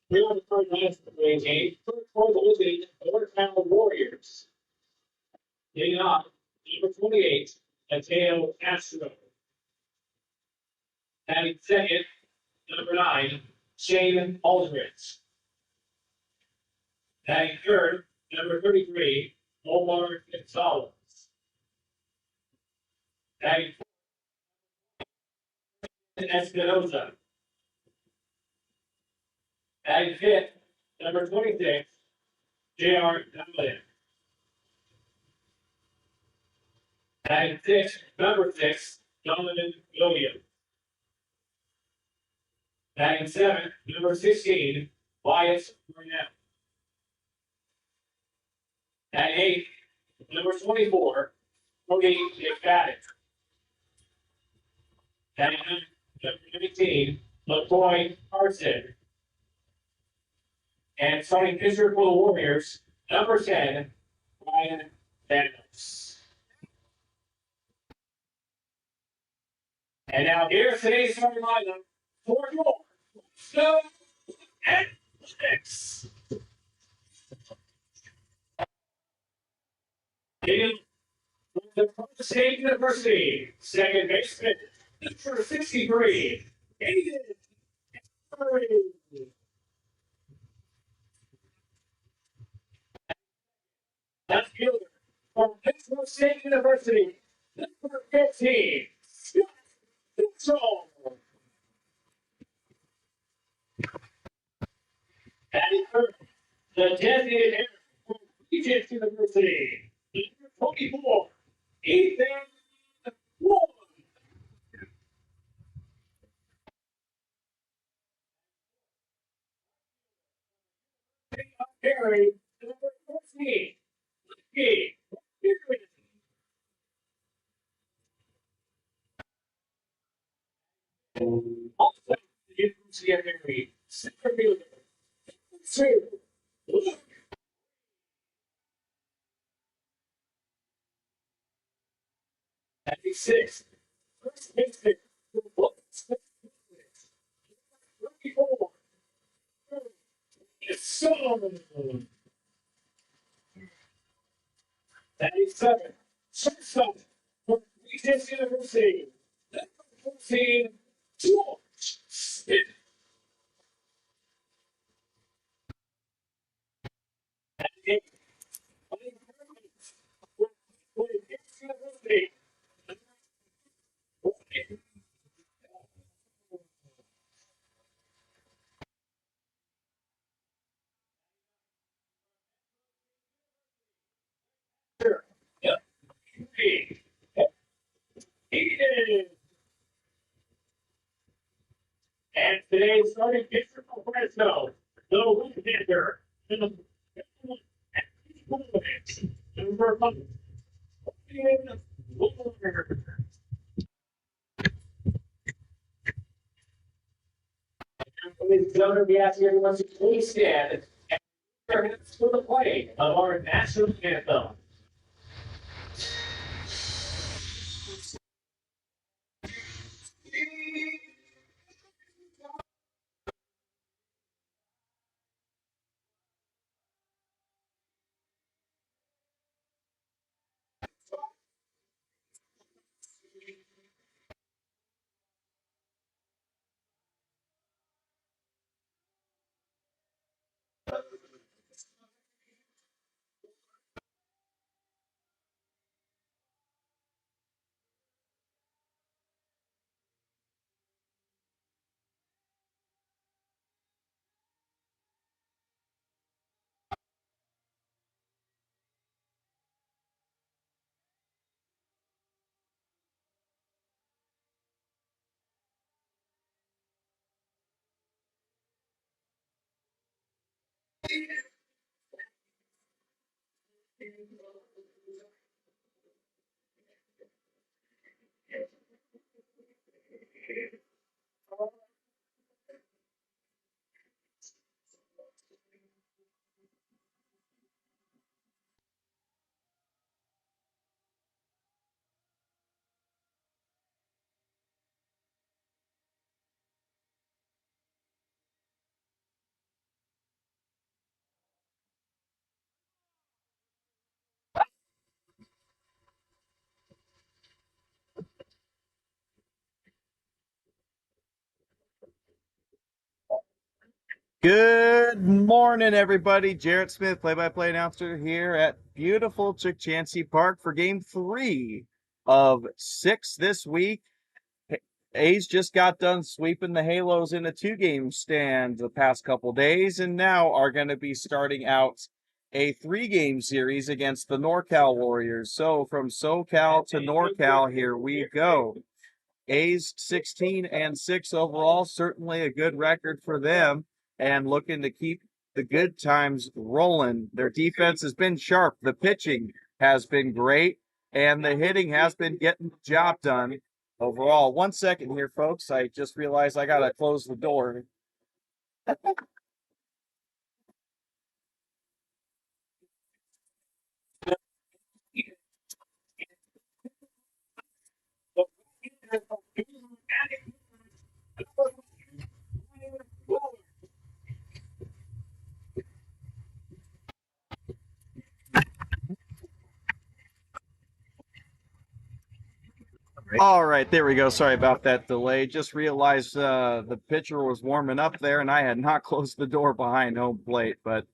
Here on the front last game, for the losing Norcal Warriors. Getting off, number 28, Mateo Castro. Batting second, number 9, Shane Aldrich. Batting third, number 33, Omar Gonzalez. Batting fourth, Espinoza. Batting fifth, number 26, J.R. Dublin. Batting sixth, number 6, Donovan Williams. Batting seventh, number 16, Wyatt Burnett. At eighth, number 24, Cody McFadden. At number 19, LaCroix Carson. And starting pitcher for the Warriors, number 10, Ryan Thanos. And now here's today's starting lineup for your Fresno and six. In the Florida State University, second baseman, number 63, Aiden Murray. Left fielder from Fresno State University, number 15, Scott Mitchell. Batting third, the designated hitter from Regent University, number 24, Ethan Wood. Perry, number 14, Ricky. Also, the University of Mary, center fielder, 2, Luke 96, first baseman, 34, it's so 97, shortstop from Regent University, 14, George Smith. At 8. And today's starting pitcher for Fresno, the left-hander, number 5, ladies and gentlemen, we ask everyone to please stand and their hands for the play of our national anthem. Good morning, everybody. Jarrett Smith, play-by-play announcer here at beautiful Chansey Park for Game 3 of 6 this week. A's just got done sweeping the Halos in a two-game stand the past couple days, and now are going to be starting out a three-game series against the Norcal Warriors. So from SoCal to NorCal, here we go. A's 16-6 overall, certainly a good record for them, and looking to keep the good times rolling. Their defense has been sharp, the pitching has been great, and the hitting has been getting the job done overall. 1 second here, folks. I just realized I gotta close the door. All right, there we go. Sorry about that delay. Just realized the pitcher was warming up there, and I had not closed the door behind home plate. But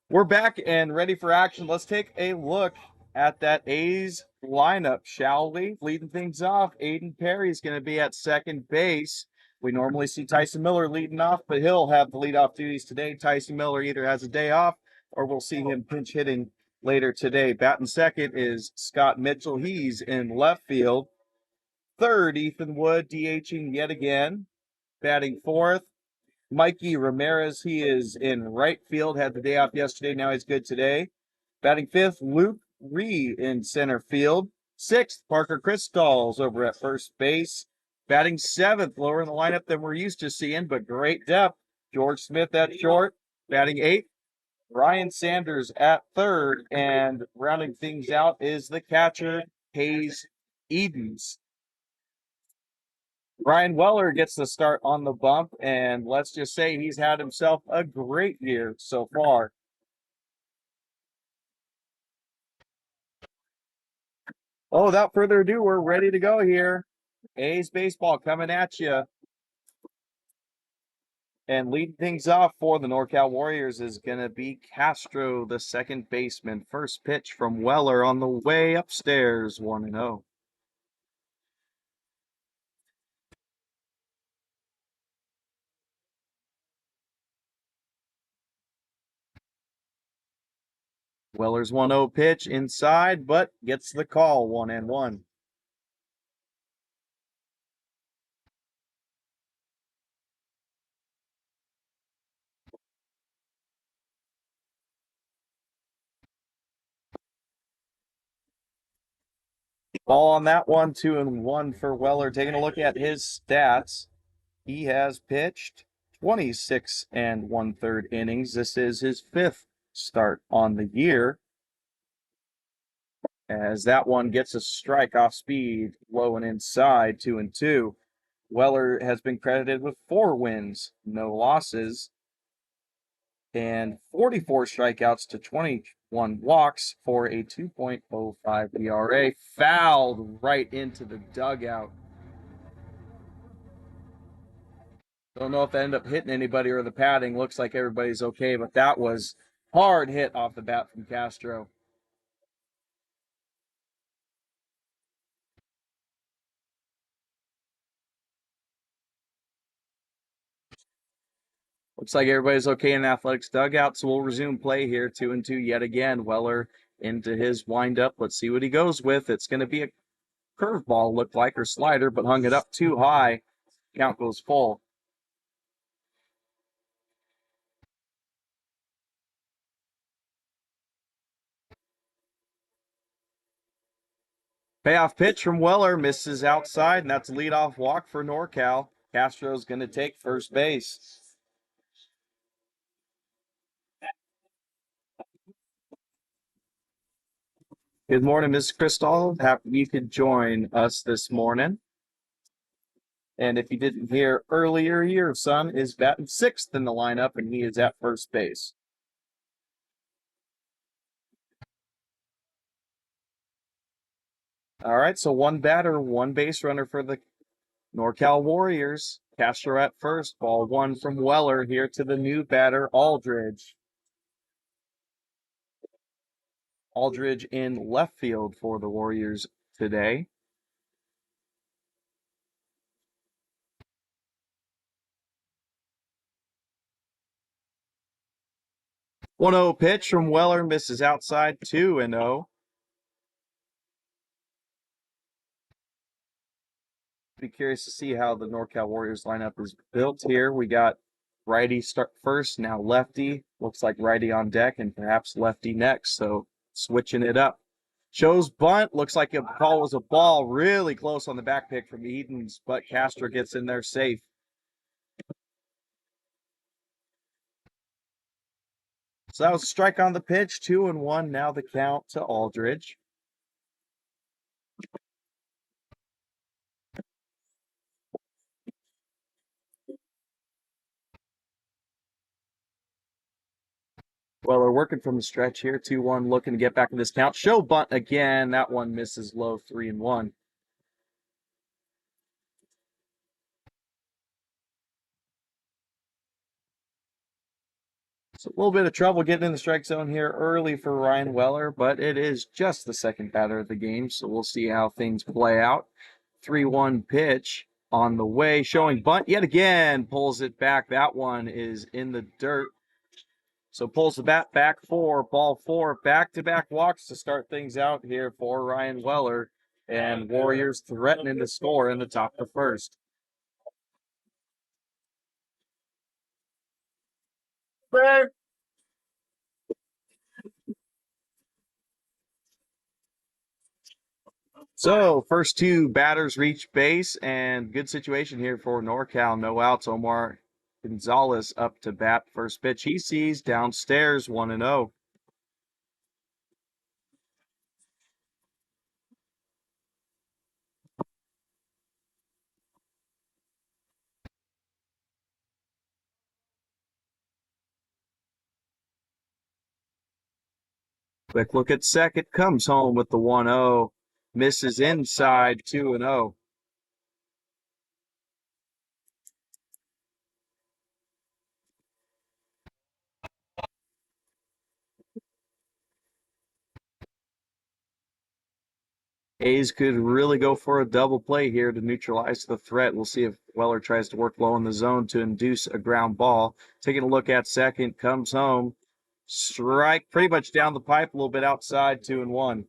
we're back and ready for action. Let's take a look at that A's lineup, shall we? Leading things off, Aiden Perry's going to be at second base. We normally see Tyson Miller leading off, but he'll have the leadoff duties today. Tyson Miller either has a day off or we'll see him pinch hitting later today. Batting second is Scott Mitchell. He's in left field. Third, Ethan Wood DHing yet again. Batting fourth, Mikey Ramirez. He is in right field. Had the day off yesterday. Now he's good today. Batting fifth, Luke Ree in center field. Sixth, Parker Crystals over at first base. Batting seventh, lower in the lineup than we're used to seeing, but great depth. George Smith at short. Batting eighth, Ryan Sanders at third. And rounding things out is the catcher, Hayes Edens. Ryan Weller gets the start on the bump, and let's just say he's had himself a great year so far. Oh, without further ado, we're ready to go here. A's baseball coming at you. And leading things off for the NorCal Warriors is going to be Castro, the second baseman. First pitch from Weller on the way upstairs, 1-0. Weller's 1-0 pitch inside, but gets the call, 1-1. Ball on that one, 2-1 for Weller. Taking a look at his stats, he has pitched 26 1/3 innings. This is his fifth start on the year, as that one gets a strike off speed, low and inside, 2-2. Weller has been credited with 4 wins, no losses, and 44 strikeouts to 21 walks for a 2.05 ERA. Fouled right into the dugout. Don't know if that ended up hitting anybody or the padding. Looks like everybody's okay, but that was hard hit off the bat from Castro. Looks like everybody's okay in Athletics dugout, so we'll resume play here. 2-2 yet again. Weller into his windup. Let's see what he goes with. It's going to be a curveball, looked like, or slider, but hung it up too high. Count goes full. Payoff pitch from Weller misses outside, and that's a leadoff walk for NorCal. Castro's going to take first base. Good morning, Ms. Crystal. Happy you could join us this morning. And if you didn't hear earlier, your son is batting sixth in the lineup, and he is at first base. All right, so one batter, one base runner for the NorCal Warriors. Castro at first, ball one from Weller here to the new batter, Aldridge. Aldridge in left field for the Warriors today. 1-0 pitch from Weller, misses outside, 2-0. Be curious to see how the Norcal Warriors lineup is built here. We got righty start first, now lefty. Looks like righty on deck and perhaps lefty next. So switching it up. Shows bunt. Looks like a call was a ball. Really close on the back pick from Edens, but Castro gets in there safe. So that was a strike on the pitch. 2-1. Now the count to Aldridge. Well, they're working from the stretch here. 2-1, looking to get back in this count. Show bunt again. That one misses low. 3-1. So a little bit of trouble getting in the strike zone here early for Ryan Weller, but it is just the second batter of the game, so we'll see how things play out. 3-1 pitch on the way, showing bunt yet again, pulls it back. That one is in the dirt. So pulls the bat back for ball four, back-to-back walks to start things out here for Ryan Weller, and Warriors threatening to score in the top of the first. So first two batters reach base, and good situation here for Norcal. No outs. Omar Gonzalez up to bat. First pitch he sees downstairs, 1-0. Quick look at second, comes home with the 1-0. Misses inside, 2-0. A's could really go for a double play here to neutralize the threat. We'll see if Weller tries to work low in the zone to induce a ground ball. Taking a look at second, comes home. Strike pretty much down the pipe, a little bit outside, 2-1.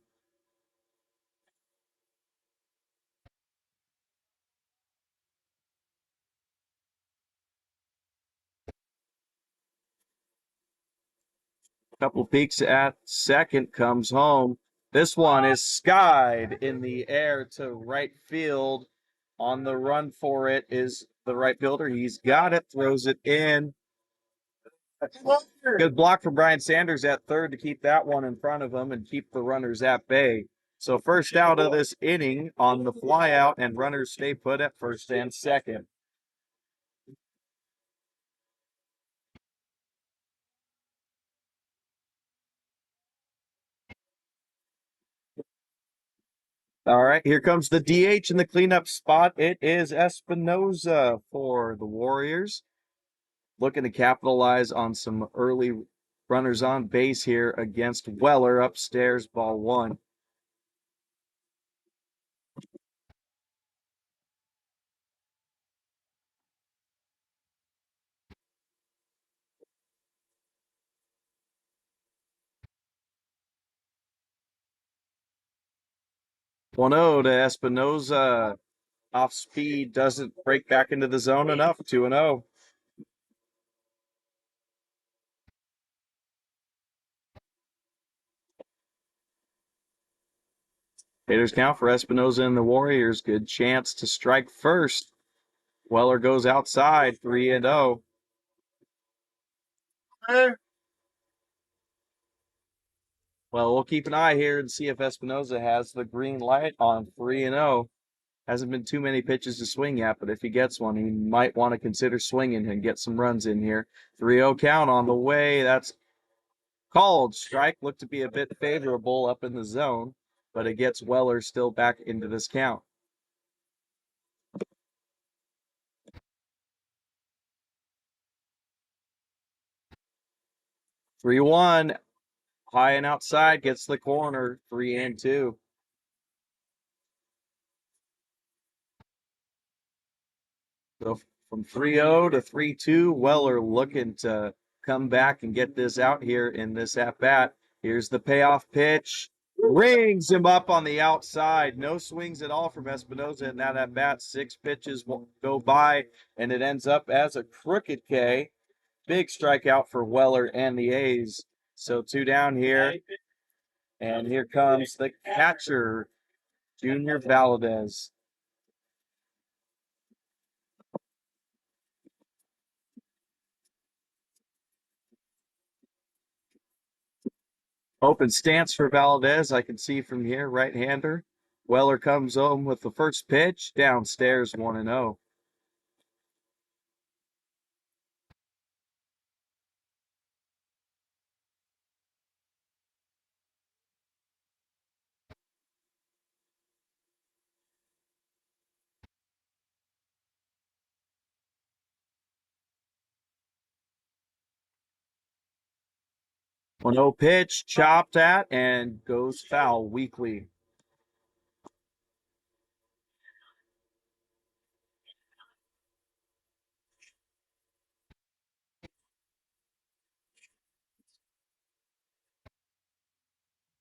Couple peeks at second, comes home. This one is skied in the air to right field. On the run for it is the right fielder. He's got it, throws it in. Good block from Brian Sanders at third to keep that one in front of him and keep the runners at bay. So first out of this inning on the flyout, and runners stay put at first and second. All right, here comes the DH in the cleanup spot. It is Espinoza for the Warriors. Looking to capitalize on some early runners on base here against Weller upstairs, ball one. One 0 to Espinoza. Off speed, doesn't break back into the zone enough. 2-0. Hitters count for Espinoza and the Warriors. Good chance to strike first. Weller goes outside, 3-0. Well, we'll keep an eye here and see if Espinoza has the green light on 3-0. Hasn't been too many pitches to swing yet, but if he gets one, he might want to consider swinging and get some runs in here. 3-0 count on the way. That's called. Strike looked to be a bit favorable up in the zone, but it gets Weller still back into this count. 3-1. High and outside, gets the corner. 3-2. So from 3-0 to 3-2, Weller looking to come back and get this out here in this at bat. Here's the payoff pitch. Rings him up on the outside. No swings at all from Espinosa in that at bat. 6 pitches will go by, and it ends up as a crooked K. Big strikeout for Weller and the A's. So 2 down here. And here comes the catcher, Junior Valadez. Open stance for Valdez. I can see from here, right-hander. Weller comes home with the first pitch. Downstairs, 1-0. One 0 pitch, chopped at, and goes foul weakly.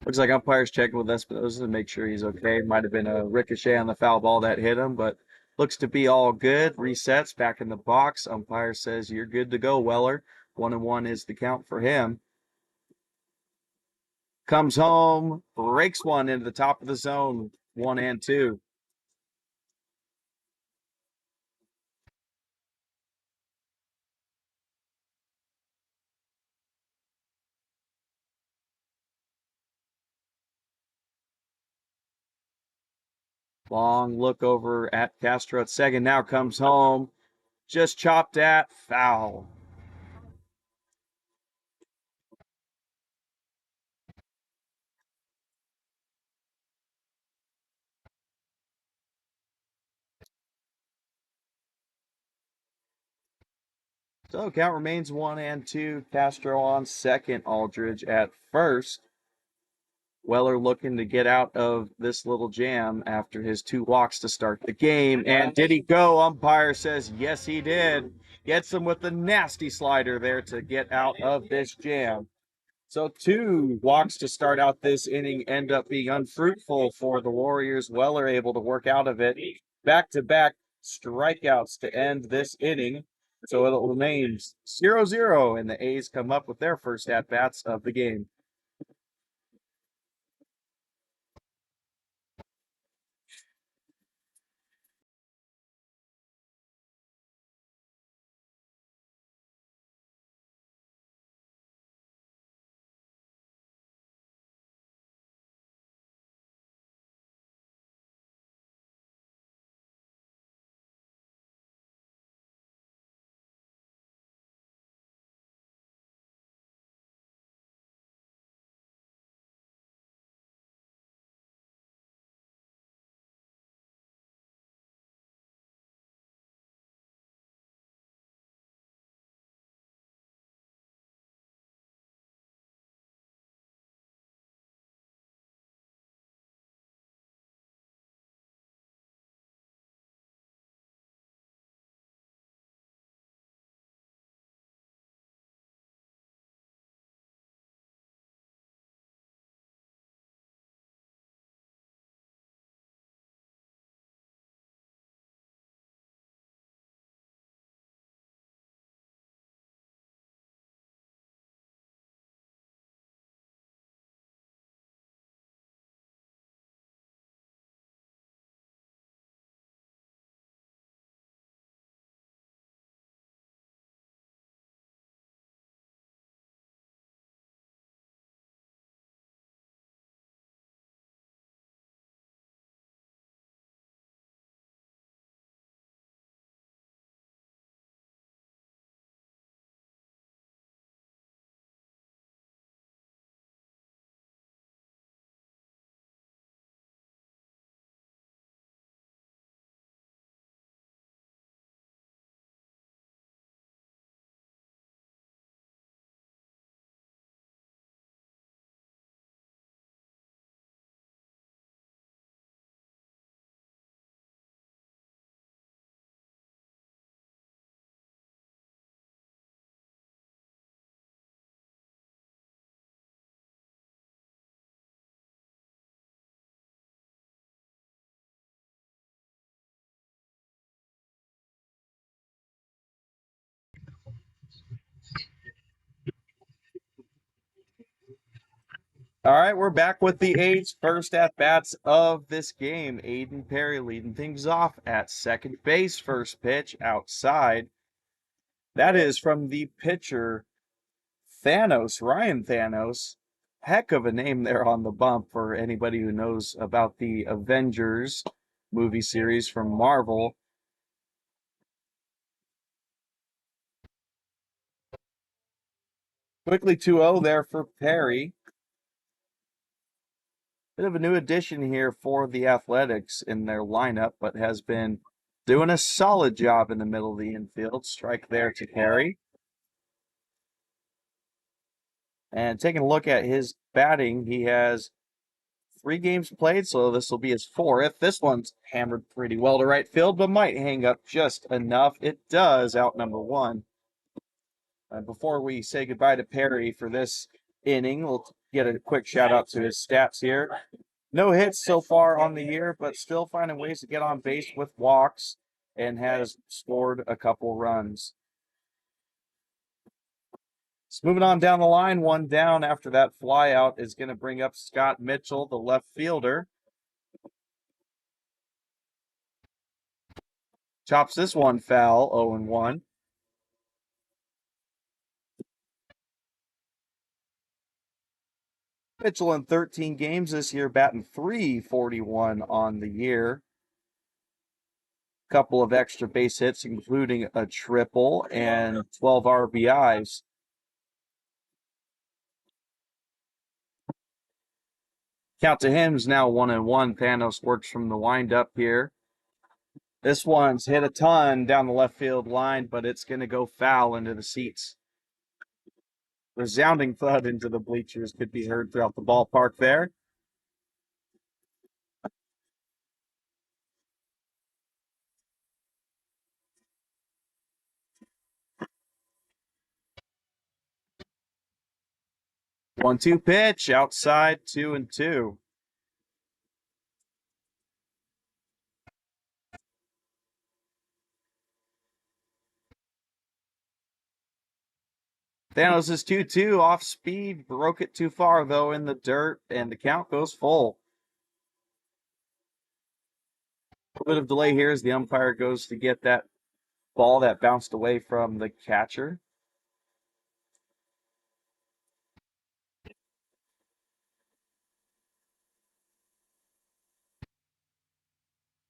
Looks like umpire's checking with Espinosa to make sure he's okay. Might have been a ricochet on the foul ball that hit him, but looks to be all good. Resets back in the box. Umpire says you're good to go, Weller. 1-1 is the count for him. Comes home, breaks one into the top of the zone. 1-2. Long look over at Castro at second. Now comes home. Just chopped at. Foul. So count remains 1-2. Castro on second. Aldridge at first. Weller looking to get out of this little jam after his 2 walks to start the game. And did he go? Umpire says yes, he did. Gets him with the nasty slider there to get out of this jam. So 2 walks to start out this inning end up being unfruitful for the Warriors. Weller able to work out of it. Back-to-back strikeouts to end this inning. So it remains 0-0, and the A's come up with their first at-bats of the game. All right, we're back with the A's first at bats of this game. Aiden Perry leading things off at second base. First pitch outside. That is from the pitcher Thanos, Ryan Thanos. Heck of a name there on the bump for anybody who knows about the Avengers movie series from Marvel. Quickly 2-0 there for Perry. Bit of a new addition here for the Athletics in their lineup, but has been doing a solid job in the middle of the infield. Strike there to Perry. And taking a look at his batting, he has 3 games played, so this will be his 4th. This one's hammered pretty well to right field, but might hang up just enough. It does, out number 1. Before we say goodbye to Perry for this inning, we'll get a quick shout out to his stats here. No hits so far on the year, but still finding ways to get on base with walks and has scored a couple runs. So moving on down the line, one down after that flyout is going to bring up Scott Mitchell, the left fielder. Chops this one foul, 0-1. Mitchell in 13 games this year, batting .341 on the year. Couple of extra base hits, including a triple and 12 RBIs. Count to him is now 1-1. Thanos works from the windup here. This one's hit a ton down the left field line, but it's going to go foul into the seats. Resounding thud into the bleachers could be heard throughout the ballpark there. One-two pitch outside, 2-2. Thanos is 2-2 off speed, broke it too far though in the dirt, and the count goes full. A bit of delay here as the umpire goes to get that ball that bounced away from the catcher.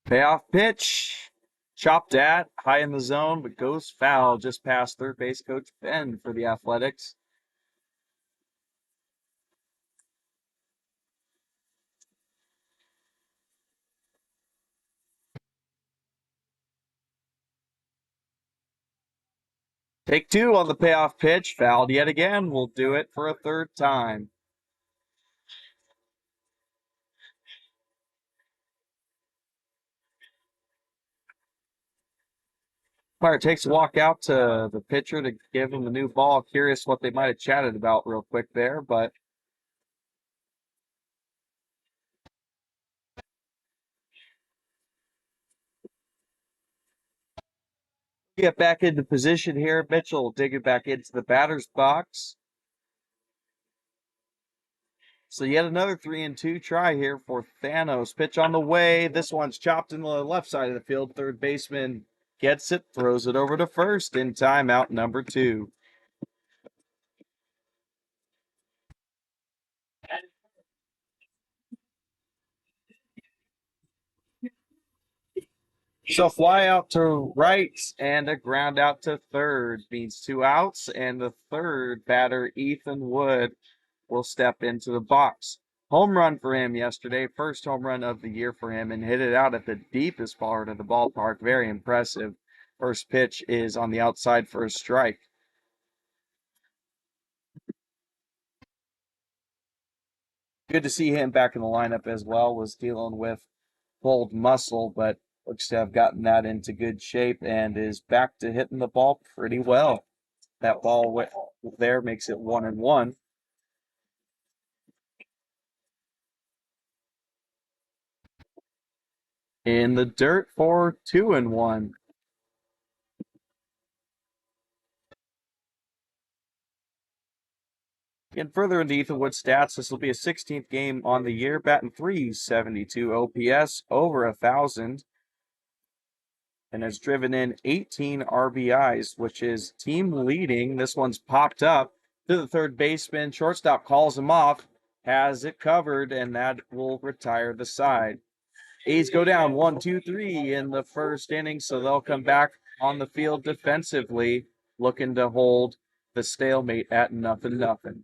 Payoff pitch, chopped at, high in the zone, but goes foul just past third base coach Ben for the Athletics. Take 2 on the payoff pitch, fouled yet again. We'll do it for a 3rd time. Umpire takes a walk out to the pitcher to give him the new ball. Curious what they might have chatted about real quick there, but get back into position here. Mitchell digging back into the batter's box. So yet another 3-2 try here for Thanos. Pitch on the way. This one's chopped in the left side of the field. Third baseman gets it, throws it over to first in timeout number 2. So fly out to right and a ground out to third means 2 outs, and the third batter, Ethan Wood, will step into the box. Home run for him yesterday, first home run of the year for him, and hit it out at the deepest part of the ballpark. Very impressive. First pitch is on the outside for a strike. Good to see him back in the lineup as well. Was dealing with pulled muscle, but looks to have gotten that into good shape and is back to hitting the ball pretty well. That ball there makes it 1-1. In the dirt for 2-1. Getting further into Ethan Wood's stats, this will be his 16th game on the year, batting .372 OPS, over 1,000, and has driven in 18 RBIs, which is team leading. This one's popped up to the third baseman. Shortstop calls him off, has it covered, and that will retire the side. A's go down 1-2-3 in the first inning, so they'll come back on the field defensively, looking to hold the stalemate at 0-0.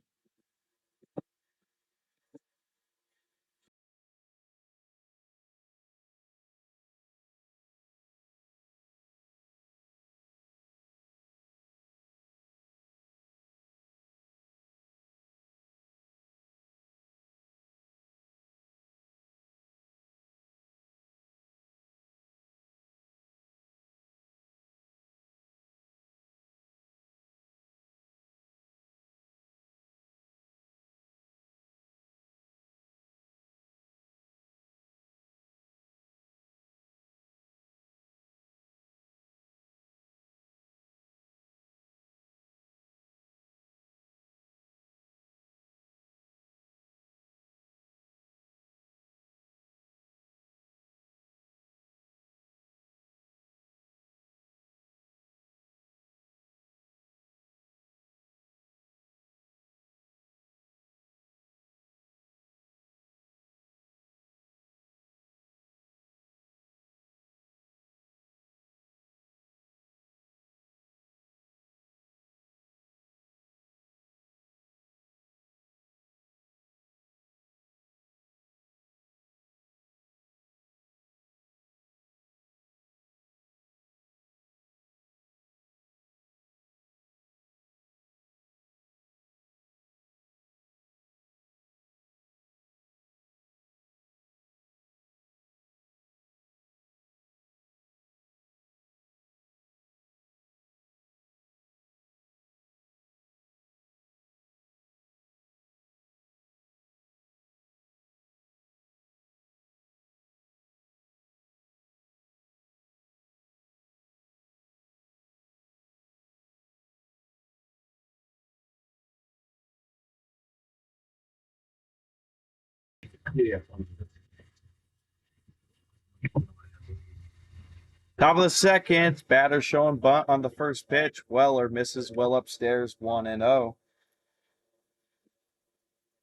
Top of the second, batter showing bunt on the first pitch. Weller misses well upstairs, 1-0.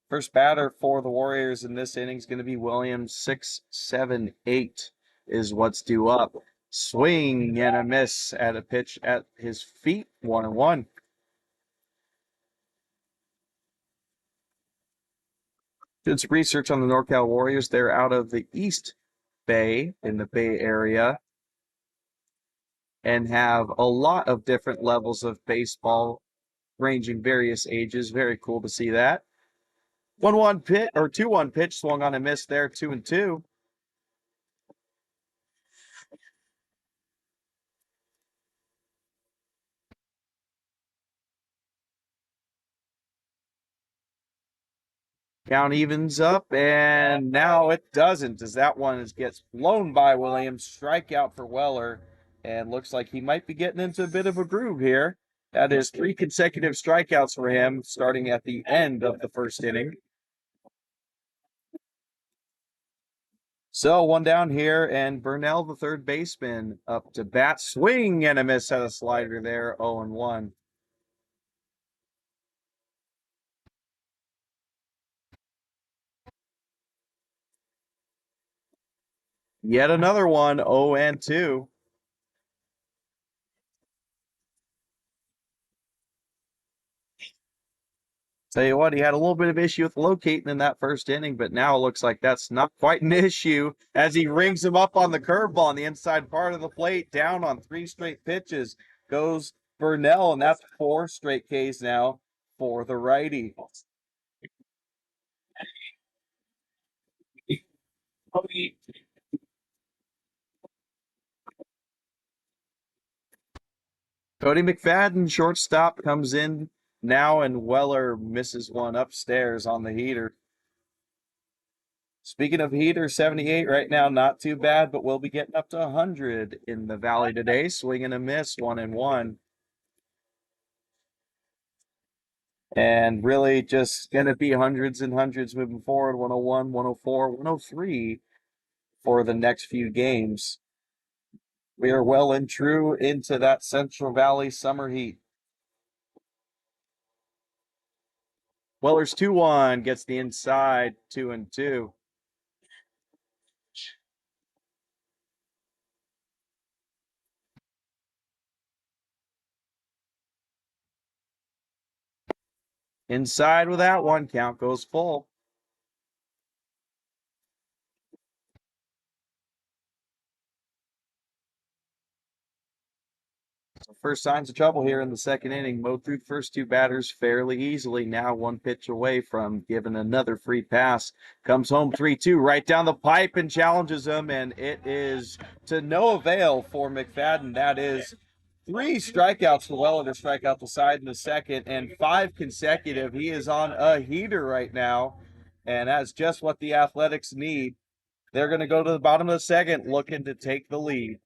First batter for the Warriors in this inning is going to be Williams. 6-7-8 is what's due up. Swing and a miss at a pitch at his feet, 1-1. Did some research on the Norcal Warriors. They're out of the East Bay in the Bay Area and have a lot of different levels of baseball ranging various ages. Very cool to see that. 1-1 pitch or 2-1 pitch swung on a miss there, 2-2. Count evens up, and now it doesn't, as that one gets blown by Williams. Strikeout for Weller, and looks like he might be getting into a bit of a groove here. That is 3 consecutive strikeouts for him, starting at the end of the first inning. So one down here, and Burnell, the third baseman, up to bat. Swing and a miss at a slider there, 0-1. Yet another one, 0-2. Tell you what, he had a little bit of issue with locating in that first inning, but now it looks like that's not quite an issue as he rings him up on the curveball on the inside part of the plate, down on 3 straight pitches. Goes Burnell, and that's 4 straight Ks now for the righty. Cody McFadden, shortstop, comes in now, and Weller misses one upstairs on the heater. Speaking of heater, 78 right now, not too bad, but we'll be getting up to 100 in the Valley today. Swing and a miss, 1-1. And really just going to be hundreds and hundreds moving forward, 101, 104, 103 for the next few games. We are well and true into that Central Valley summer heat. Weller's 2-1 gets the inside 2-2. Inside with that one, count goes full. So first signs of trouble here in the second inning. Mowed through the first two batters fairly easily. Now one pitch away from giving another free pass. Comes home 3-2 right down the pipe and challenges him, and it is to no avail for McFadden. That is 3 strikeouts for Weller to strike out the side in the second, and 5 consecutive. He is on a heater right now, and that's just what the Athletics need. They're going to go to the bottom of the second looking to take the lead.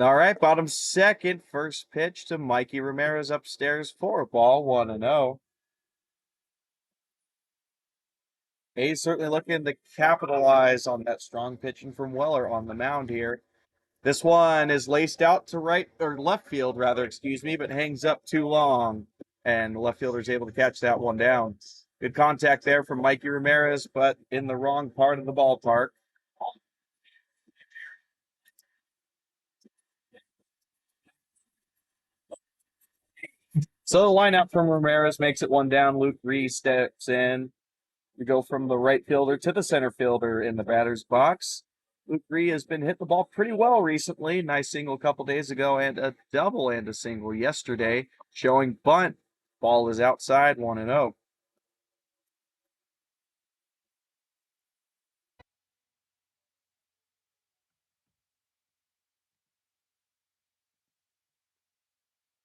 All right, bottom second, first pitch to Mikey Ramirez upstairs for a ball, 1-0. A's certainly looking to capitalize on that strong pitching from Weller on the mound here. This one is laced out to right or left field, rather, excuse me, but hangs up too long, and the left fielder is able to catch that one down. Good contact there from Mikey Ramirez, but in the wrong part of the ballpark. So the lineup from Ramirez makes it one down. Luke Reese steps in. We go from the right fielder to the center fielder in the batter's box. Luke Reese has been hitting the ball pretty well recently. Nice single a couple days ago and a double and a single yesterday, showing bunt. Ball is outside, 1-0.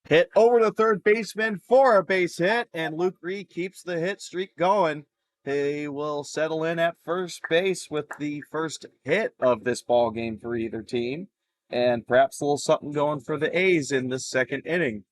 Hit over to third baseman for a base hit, and Luke Reed keeps the hit streak going. He will settle in at first base with the first hit of this ball game for either team, and perhaps a little something going for the A's in this second inning.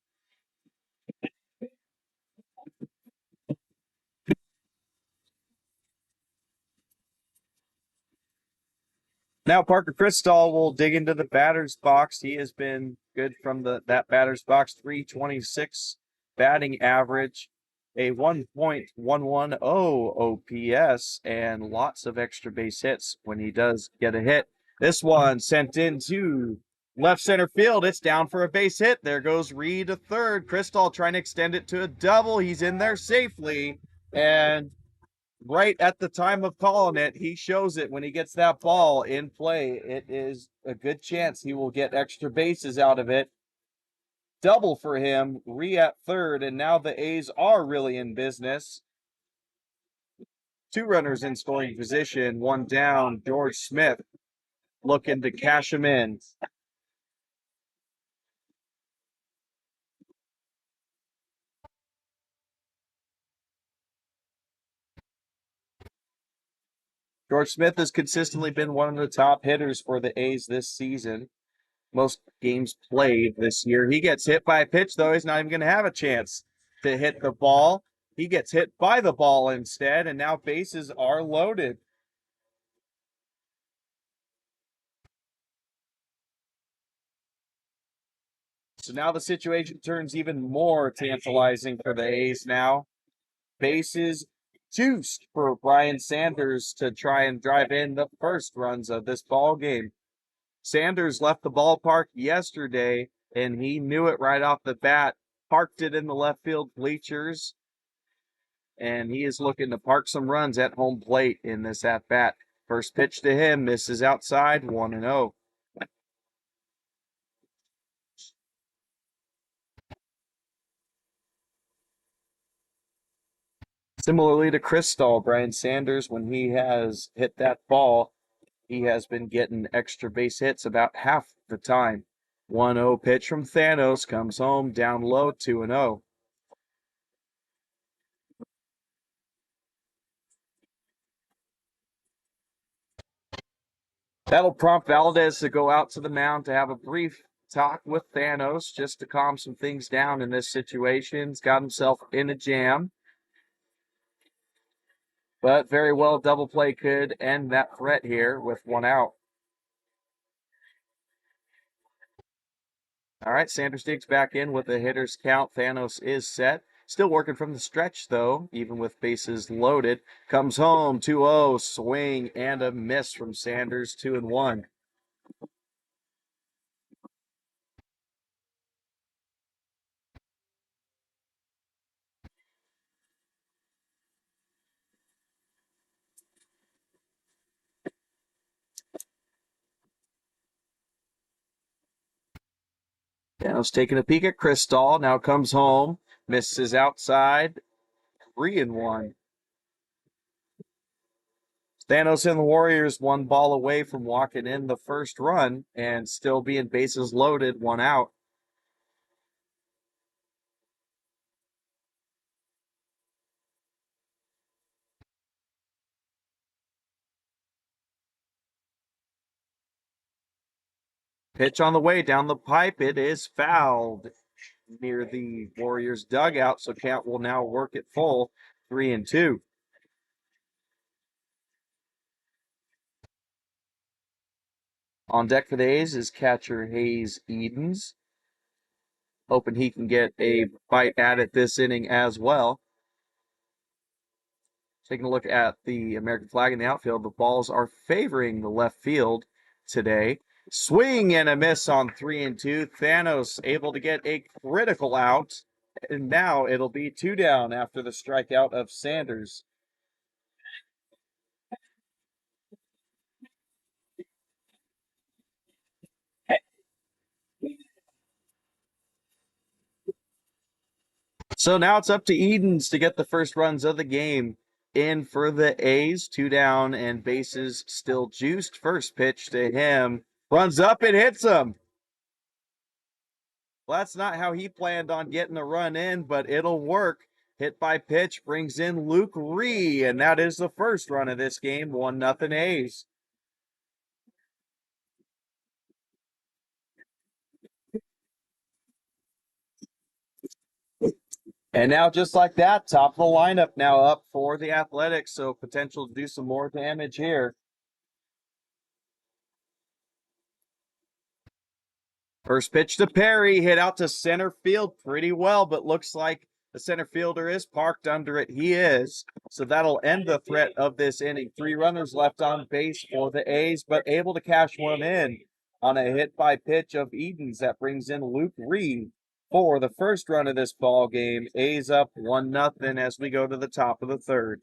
Now Parker Cristall will dig into the batter's box. He has been good from that batter's box, 326 batting average, a 1.110 OPS, and lots of extra base hits when he does get a hit. This one sent into Left center field, it's down for a base hit. There goes Reed to third. Crystal trying to extend it to a double. He's in there safely. And right at the time of calling it, he shows it when he gets that ball in play. It is a good chance he will get extra bases out of it. Double for him, Ree at third, and now the A's are really in business. Two runners in scoring position, one down. George Smith looking to cash him in. George Smith has consistently been one of the top hitters for the A's this season. Most games played this year. He gets hit by a pitch, though. He's not even going to have a chance to hit the ball. He gets hit by the ball instead, and now bases are loaded. So now the situation turns even more tantalizing for the A's now. Bases juiced for Brian Sanders to try and drive in the first runs of this ball game. Sanders left the ballpark yesterday, and he knew it right off the bat. Parked it in the left field bleachers, and he is looking to park some runs at home plate in this at bat. First pitch to him misses outside, 1-0. Similarly to Crystal, Brian Sanders, when he has hit that ball, he has been getting extra base hits about half the time. 1-0 pitch from Thanos comes home down low, 2-0. That'll prompt Valdez to go out to the mound to have a brief talk with Thanos just to calm some things down in this situation. He's got himself in a jam. But very well, double play could end that threat here with one out. All right, Sanders digs back in with a hitter's count. Thanos is set. Still working from the stretch, though, even with bases loaded. Comes home, 2-0, swing and a miss from Sanders, 2-1. Thanos taking a peek at Crystal. Now comes home, misses outside, 3-1. Thanos and the Warriors one ball away from walking in the first run and still being bases loaded, one out. Pitch on the way down the pipe. It is fouled near the Warriors dugout, so count will now work at full, 3-2. On deck for the A's is catcher Hayes Edens. Hoping he can get a bite at it this inning as well. Taking a look at the American flag in the outfield, the balls are favoring the left field today. Swing and a miss on 3-2. Thanos able to get a critical out. And now it'll be two down after the strikeout of Sanders. So now it's up to Edens to get the first runs of the game in for the A's. Two down and bases still juiced. First pitch to him. Runs up and hits him. Well, that's not how he planned on getting a run in, but it'll work. Hit by pitch brings in Luke Ree, and that is the first run of this game. 1-0 A's. And now, just like that, top of the lineup now up for the Athletics, so potential to do some more damage here. First pitch to Perry, hit out to center field pretty well, but looks like the center fielder is parked under it. He is. So that'll end the threat of this inning. Three runners left on base for the A's, but able to cash one in. on a hit by pitch of Eden's that brings in Luke Reed for the first run of this ball game. A's up 1-0 as we go to the top of the third.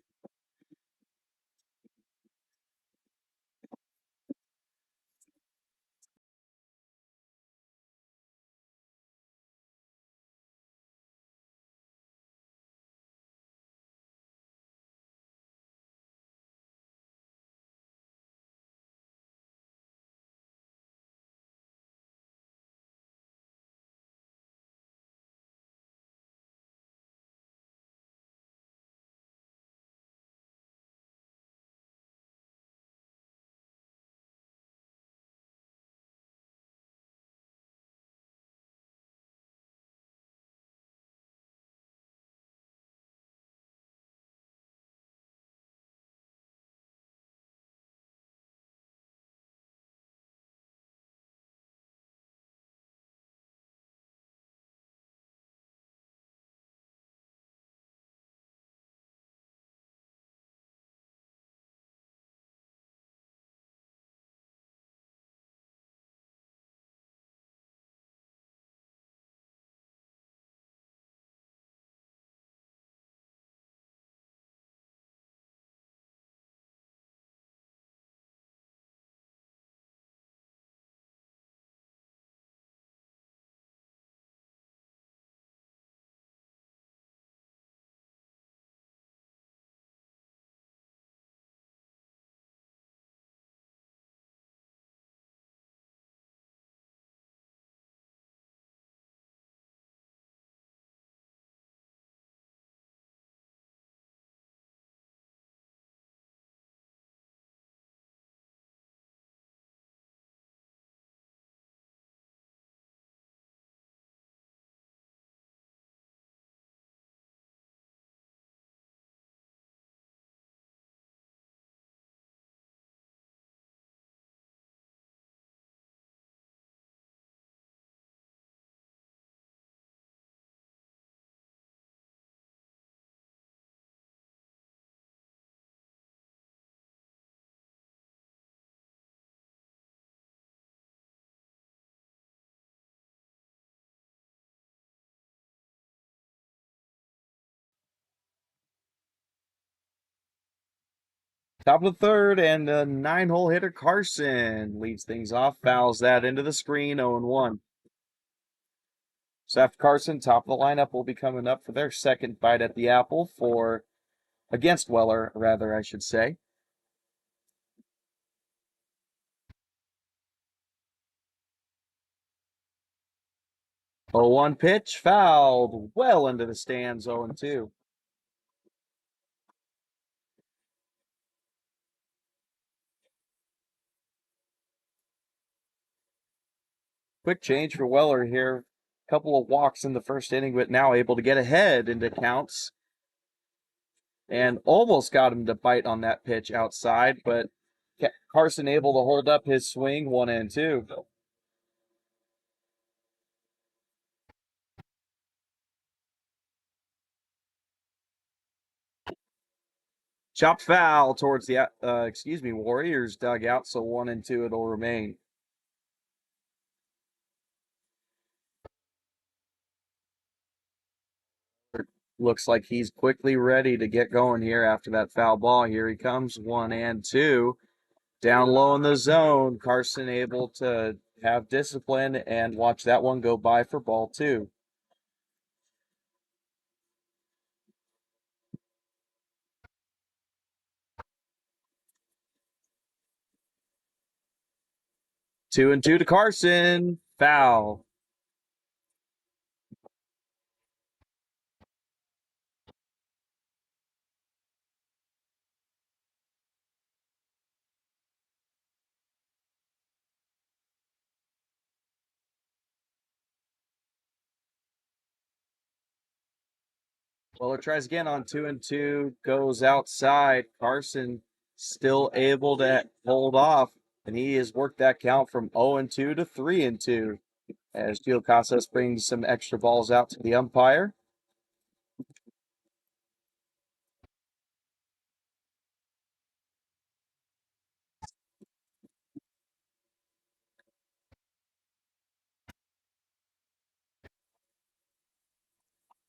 Top of the third, and a 9-hole hitter Carson leads things off, fouls that into the screen, 0-1. So after Carson, top of the lineup will be coming up for their second bite at the apple against Weller, rather, I should say. 0-1 pitch, fouled well into the stands, 0-2. Quick change for Weller here. Couple of walks in the first inning, but now able to get ahead into counts. And almost got him to bite on that pitch outside, but Carson able to hold up his swing, 1-2. Chop foul towards the Warriors dugout, so 1-2 it'll remain. Looks like he's quickly ready to get going here after that foul ball. Here he comes, 1-2. Down low in the zone, Carson able to have discipline and watch that one go by for ball 2. Two and two to Carson. Foul. Weller tries again on 2-2, goes outside. Carson still able to hold off, and he has worked that count from 0-2 to 3-2 as Gio Casas brings some extra balls out to the umpire.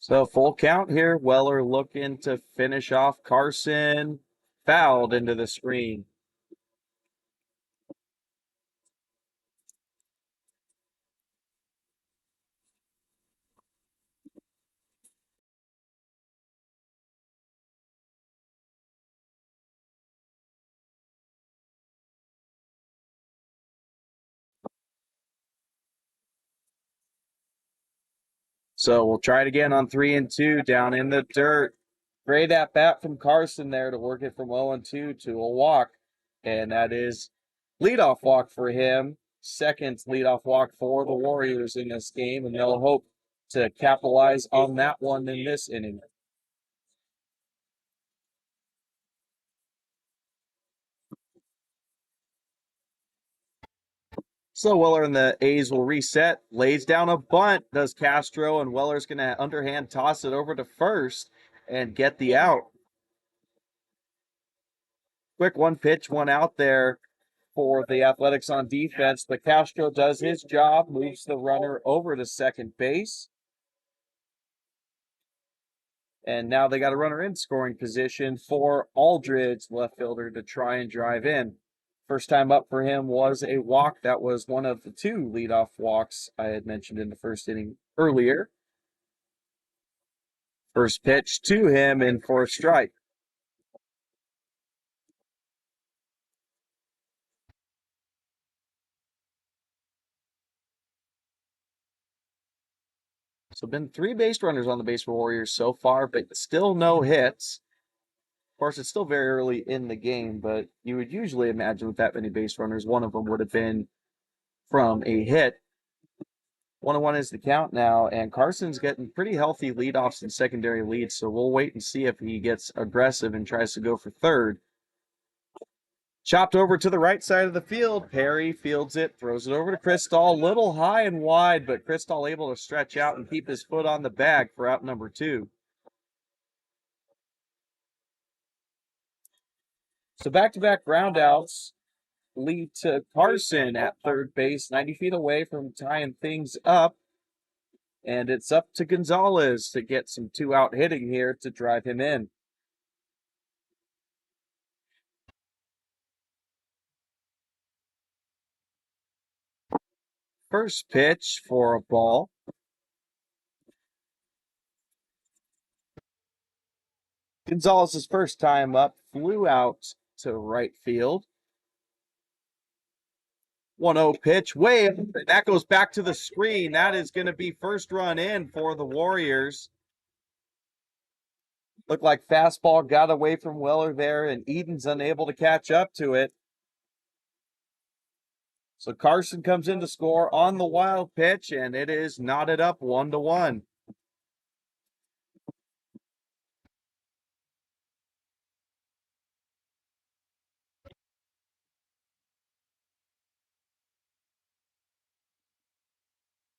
So full count here. Weller looking to finish off Carson. Fouled into the screen. So we'll try it again on 3-2 down in the dirt. Great at bat from Carson there to work it from 0-2 to a walk. And that is leadoff walk for him. Second leadoff walk for the Warriors in this game, and they'll hope to capitalize on that one in this inning. So Weller and the A's will reset. Lays down a bunt, does Castro, and Weller's going to underhand toss it over to first and get the out. Quick one pitch, one out there for the Athletics on defense, but Castro does his job, moves the runner over to second base. And now they got a runner in scoring position for Aldridge, left fielder, to try and drive in. First time up for him was a walk. That was one of the two leadoff walks I had mentioned in the first inning earlier. First pitch to him in for a strike. So been 3 base runners on the base for Warriors so far, but still no hits. Of course, it's still very early in the game, but you would usually imagine with that many base runners, one of them would have been from a hit. 1-1 is the count now, and Carson's getting pretty healthy leadoffs and secondary leads, so we'll wait and see if he gets aggressive and tries to go for third. Chopped over to the right side of the field. Perry fields it, throws it over to Cristall. Little high and wide, but Cristall able to stretch out and keep his foot on the bag for out number 2. So back-to-back groundouts lead to Carson at third base, 90 feet away from tying things up. And it's up to Gonzalez to get some 2-out hitting here to drive him in. First pitch for a ball. Gonzalez's first time up flew out to right field. 1-0 pitch, way up. That goes back to the screen. That is going to be first run in for the Warriors. Looked like fastball got away from Weller there, and Eden's unable to catch up to it. So Carson comes in to score on the wild pitch, and it is knotted up 1-1.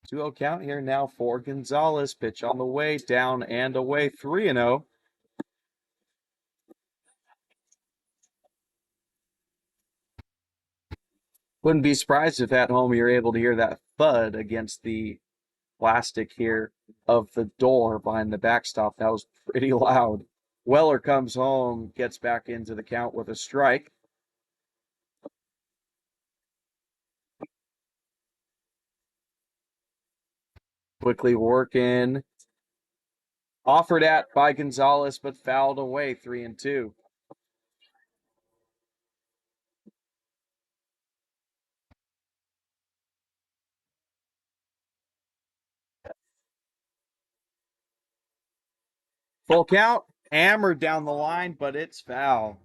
Two-zero count here now for Gonzalez. Pitch on the way, down and away, 3-0. Wouldn't be surprised if at home you're able to hear that thud against the plastic here of the door behind the backstop. That was pretty loud. Weller comes home, gets back into the count with a strike. Quickly working. Offered at by Gonzalez, but fouled away, 3-2. Full count, hammered down the line, but it's foul.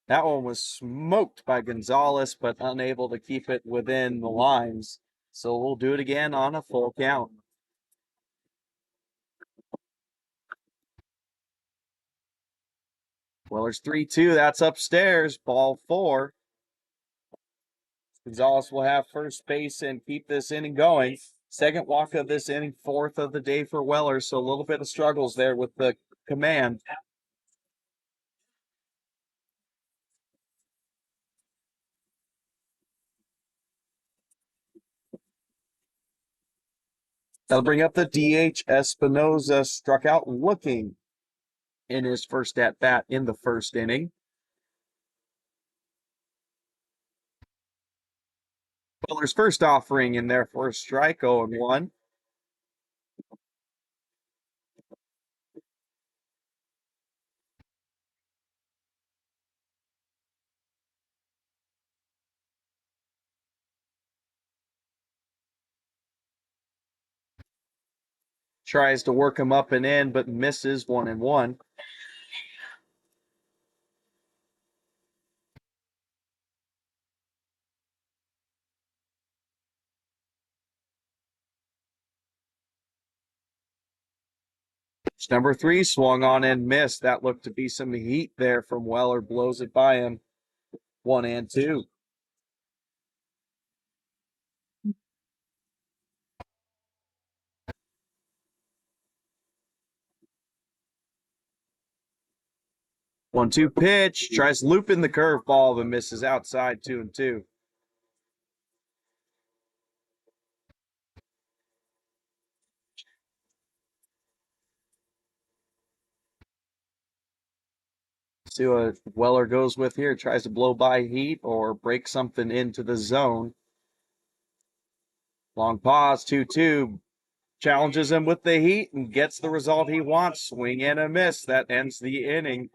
That one was smoked by Gonzalez, but unable to keep it within the lines. So we'll do it again on a full count. Weller's 3-2. That's upstairs. Ball 4. Gonzalez will have first base and keep this inning going. Second walk of this inning, 4th of the day for Weller. So a little bit of struggles there with the command. That'll bring up the DH. Espinoza struck out looking in his first at bat in the first inning. Weller's first offering in there for a strike, 0-1. Tries to work him up and in, but misses 1-1. Number 3 swung on and missed. That looked to be some heat there from Weller. Blows it by him. 1-2. One-two pitch. Tries looping the curveball, but misses outside. 2-2. See what Weller goes with here. Tries to blow by heat or break something into the zone. Long pause. 2-2. Challenges him with the heat and gets the result he wants. Swing and a miss. That ends the inning.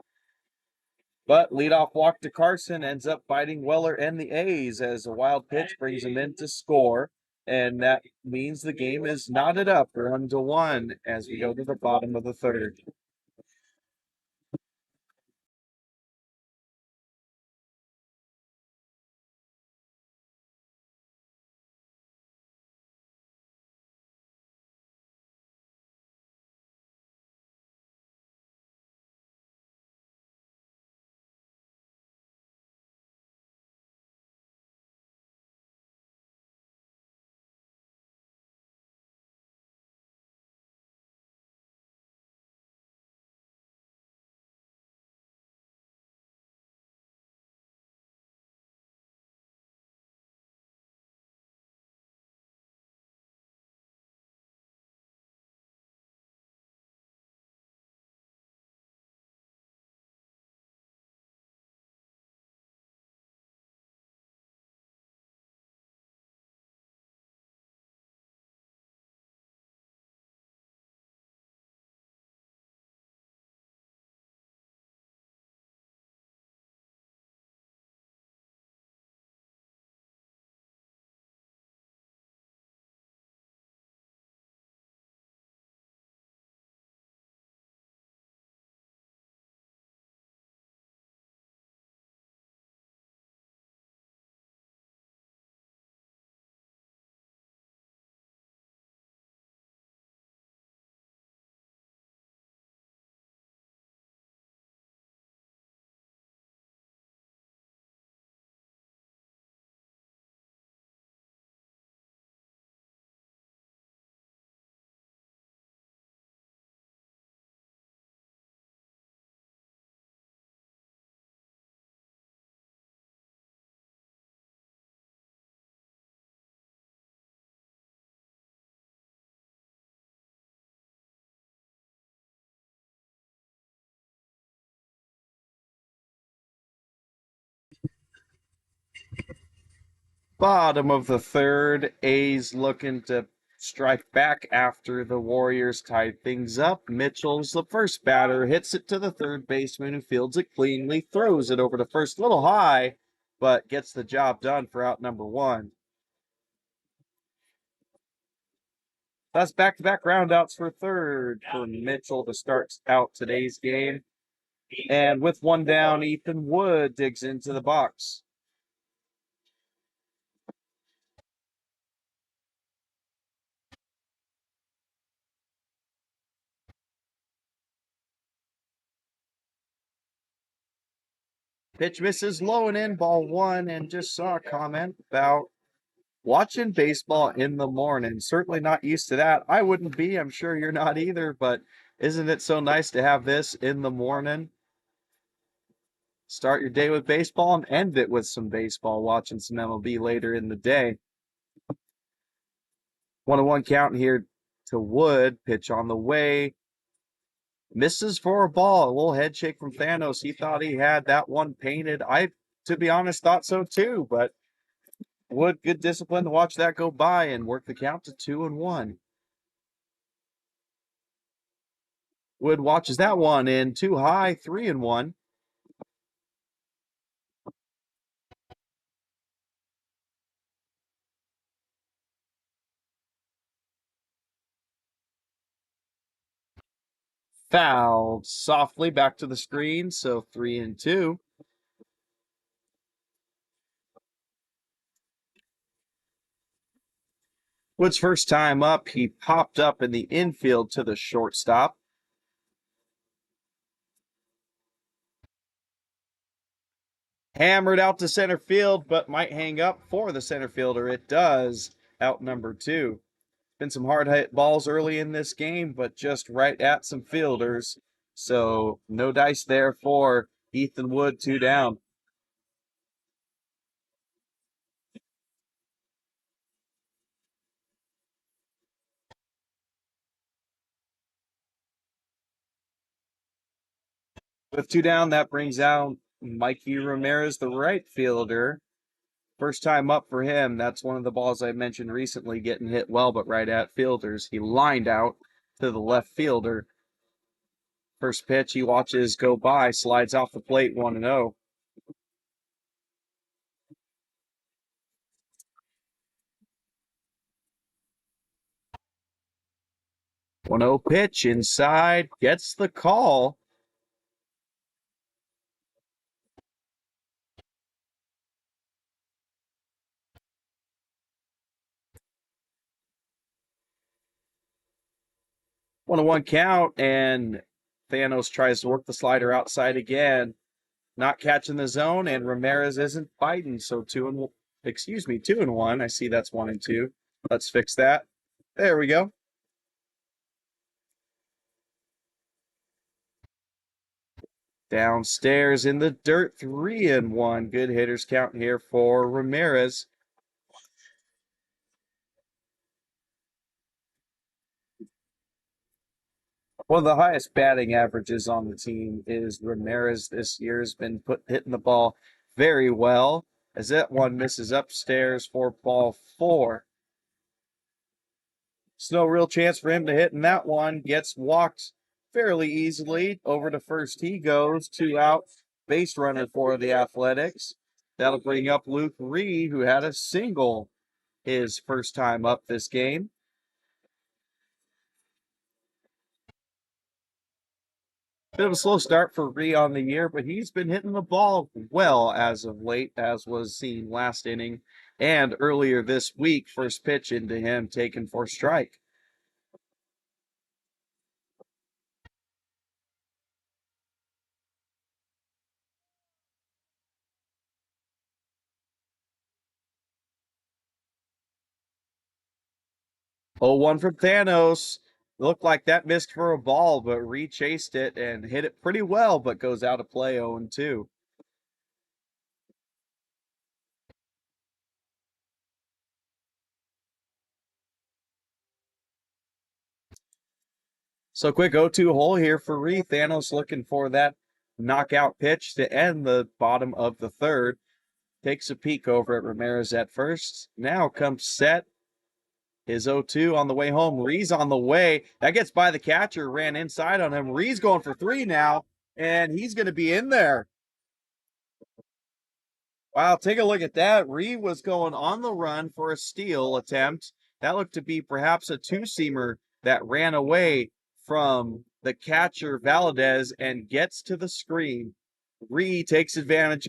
But leadoff walk to Carson ends up biting Weller and the A's as a wild pitch brings him in to score. And that means the game is knotted up 1-1 as we go to the bottom of the third. Bottom of the third. A's looking to strike back after the Warriors tied things up. Mitchell's the first batter, hits it to the third baseman who fields it cleanly, throws it over to first, a little high, but gets the job done for out number 1. That's back-to-back groundouts for third for Mitchell to start out today's game. And with one down, Ethan Wood digs into the box. Pitch misses low and in, ball 1, and just saw a comment about watching baseball in the morning. Certainly not used to that. I wouldn't be. I'm sure you're not either, but isn't it so nice to have this in the morning? Start your day with baseball and end it with some baseball, watching some MLB later in the day. 1-1 count here to Wood. Pitch on the way. Misses for a ball. A little head shake from Thanos. He thought he had that one painted. I, to be honest, thought so too, but Wood, good discipline to watch that go by and work the count to 2-1. Wood watches that one in too high, 3-1. Fouled softly back to the screen, so 3-2. Wood's first time up, he popped up in the infield to the shortstop. Hammered out to center field, but might hang up for the center fielder. It does. Out number 2. Been some hard hit balls early in this game, but just right at some fielders. So no dice there for Ethan Wood, 2 down. With 2 down, that brings out Mikey Ramirez, the right fielder. First time up for him. That's one of the balls I mentioned recently getting hit well, but right at fielders. He lined out to the left fielder. First pitch he watches go by, slides off the plate 1-0. 1-0 pitch inside, gets the call. One to one count, and Thanos tries to work the slider outside again. Not catching the zone, and Ramirez isn't biting. So 2-1. I see that's 1-2. Let's fix that. There we go. Downstairs in the dirt, 3-1. Good hitters count here for Ramirez. One of the highest batting averages on the team is Ramirez this year. Has been hitting the ball very well. As that one misses upstairs for ball 4. There's no real chance for him to hit in that one. Gets walked fairly easily. Over to first he goes. 2 out. Base runner for the Athletics. That'll bring up Luke Reed, who had a single his first time up this game. Bit of a slow start for Ree on the year, but he's been hitting the ball well as of late, as was seen last inning and earlier this week. First pitch into him taken for strike. Oh, 1 from Thanos. Looked like that missed for a ball, but Ree chased it and hit it pretty well, but goes out of play 0-2. So quick 0-2 hole here for Ree. Thanos looking for that knockout pitch to end the bottom of the third. Takes a peek over at Ramirez at first. Now comes set. His 0-2 on the way home. Ree's on the way. That gets by the catcher. Ran inside on him. Ree's going for 3 now, and he's going to be in there. Wow, take a look at that. Ree was going on the run for a steal attempt. That looked to be perhaps a 2-seamer that ran away from the catcher Valdez and gets to the screen. Ree takes advantage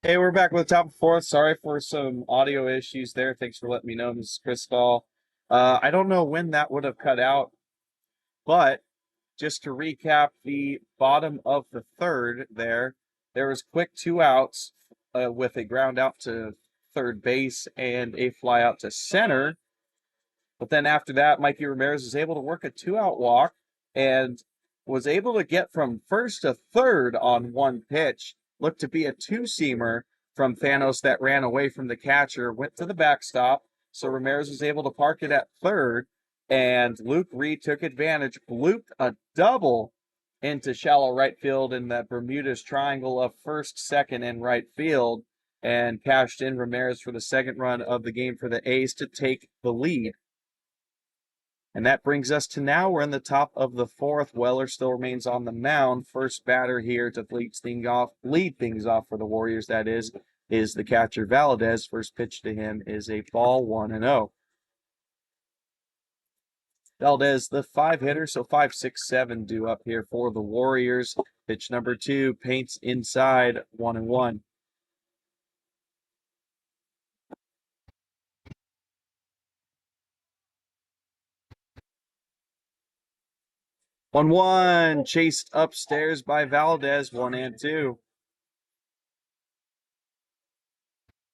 Hey, we're back with the top of fourth. Sorry for some audio issues there. Thanks for letting me know, Mrs. Crystal. I don't know when that would have cut out, but just to recap the bottom of the third there was quick two outs with a ground out to third base and a fly out to center. But then after that, Mikey Ramirez was able to work a two-out walk and was able to get from first to third on one pitch. Looked to be a two-seamer from Thanos that ran away from the catcher, went to the backstop. So Ramirez was able to park it at third, and Luke Reed took advantage, blooped a double into shallow right field in that Bermuda's triangle of first, second, and right field, and cashed in Ramirez for the second run of the game for the A's to take the lead. And that brings us to now. We're in the top of the fourth. Weller still remains on the mound. First batter here to lead things off for the Warriors, that is the catcher Valdez. First pitch to him is a ball, 1-0. Valdez, the five hitter, so 5-6-7 due up here for the Warriors. Pitch number 2, paints inside, 1-1. 1-1, chased upstairs by Valdez, 1-2.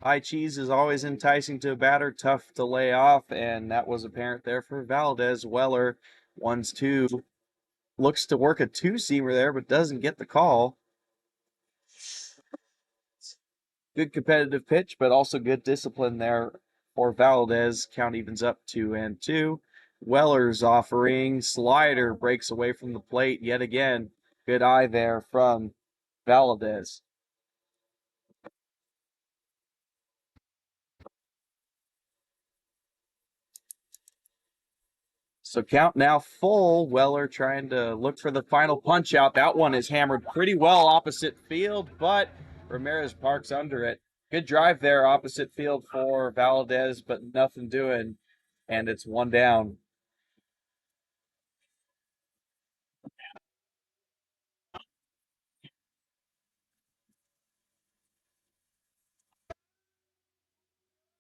High cheese is always enticing to a batter, tough to lay off, and that was apparent there for Valdez. Weller, 1-2, looks to work a two-seamer there, but doesn't get the call. Good competitive pitch, but also good discipline there for Valdez. Count evens up 2-2. Weller's offering, slider breaks away from the plate yet again. Good eye there from Valdez. So count now full. Weller trying to look for the final punch out. That one is hammered pretty well opposite field, but Ramirez parks under it. Good drive there opposite field for Valdez, but nothing doing, and it's one down.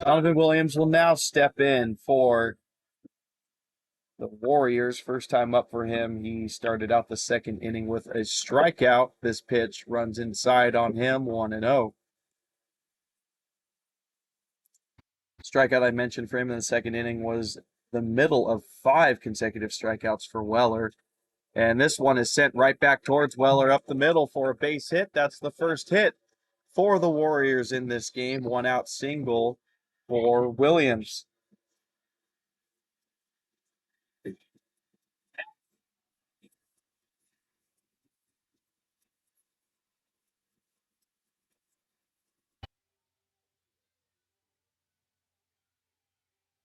Donovan Williams will now step in for the Warriors. First time up for him. He started out the second inning with a strikeout. This pitch runs inside on him, 1-0. Strikeout I mentioned for him in the second inning was the middle of 5 consecutive strikeouts for Weller. And this one is sent right back towards Weller up the middle for a base hit. That's the first hit for the Warriors in this game. 1-out single for Williams.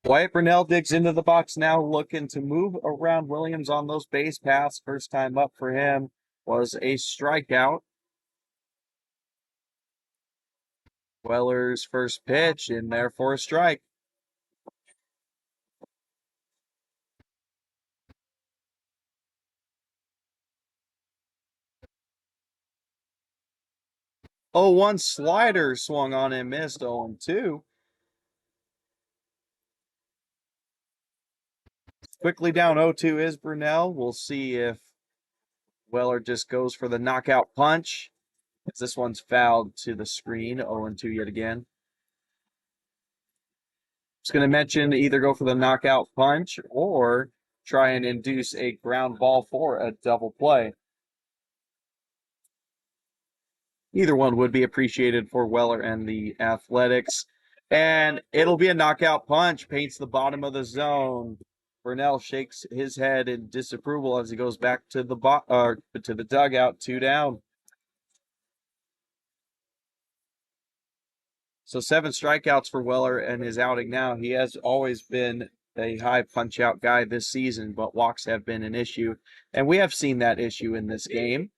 Wyatt Brunell digs into the box now, looking to move around Williams on those base paths. First time up for him was a strikeout. Weller's first pitch in there for a strike. Oh, one slider swung on and missed. 0-2. Quickly down 0-2 is Brunell. We'll see if Weller just goes for the knockout punch. As this one's fouled to the screen. 0-2 yet again. Just going to mention either go for the knockout punch or try and induce a ground ball for a double play. Either one would be appreciated for Weller and the Athletics. And it'll be a knockout punch. Paints the bottom of the zone. Brunell shakes his head in disapproval as he goes back to the dugout, 2 down. So 7 strikeouts for Weller and his outing now. He has always been a high punch out guy this season, but walks have been an issue. And we have seen that issue in this game.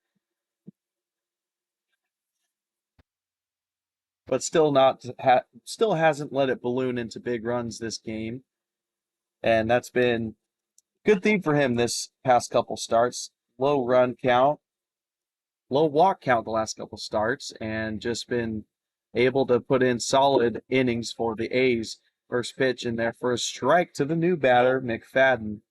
But still hasn't let it balloon into big runs this game. And that's been a good theme for him this past couple starts. Low run count, low walk count the last couple starts, and just been able to put in solid innings for the A's. First pitch in their first strike to the new batter, McFadden.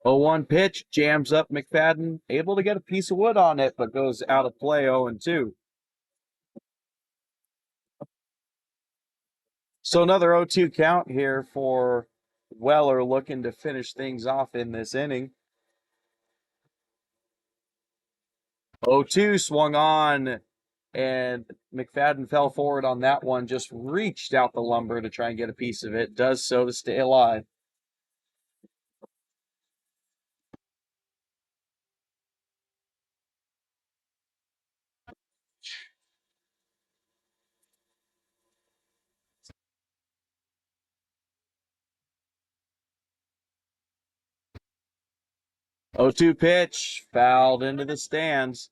Oh, 1 pitch, jams up McFadden, able to get a piece of wood on it, but goes out of play 0-2. So another 0-2 count here for Weller, looking to finish things off in this inning. 0-2 swung on, and McFadden fell forward on that one, just reached out the lumber to try and get a piece of it, does so to stay alive. Oh, 2 pitch, fouled into the stands.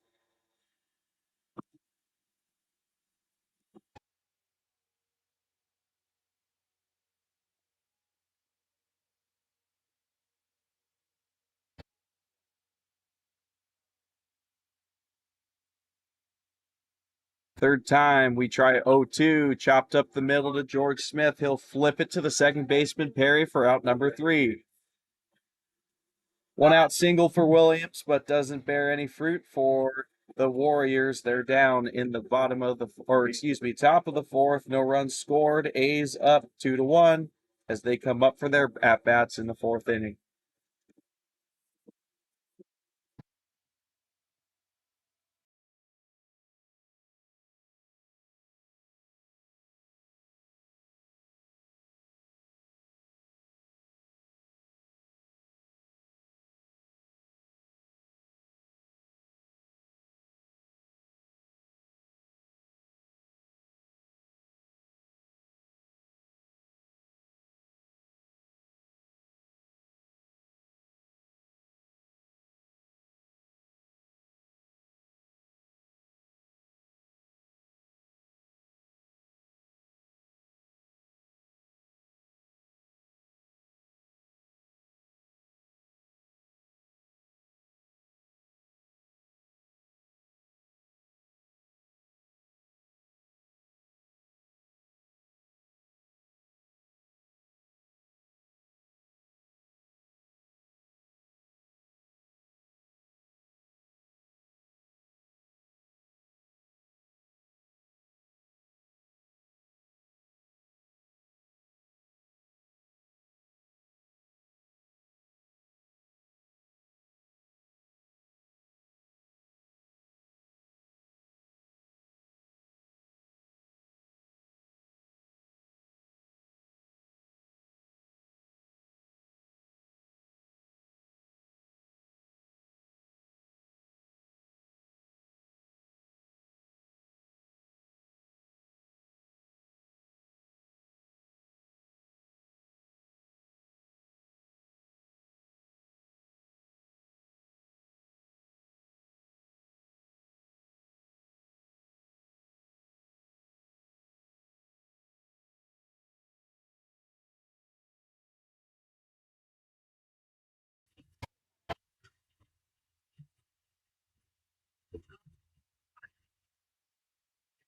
Third time we try 0-2, chopped up the middle to George Smith. He'll flip it to the second baseman, Perry, for out number 3. 1 out single for Williams, but doesn't bear any fruit for the Warriors. They're down in the bottom of the, or excuse me, top of the 4th. No runs scored. A's up 2-1 as they come up for their at-bats in the 4th inning.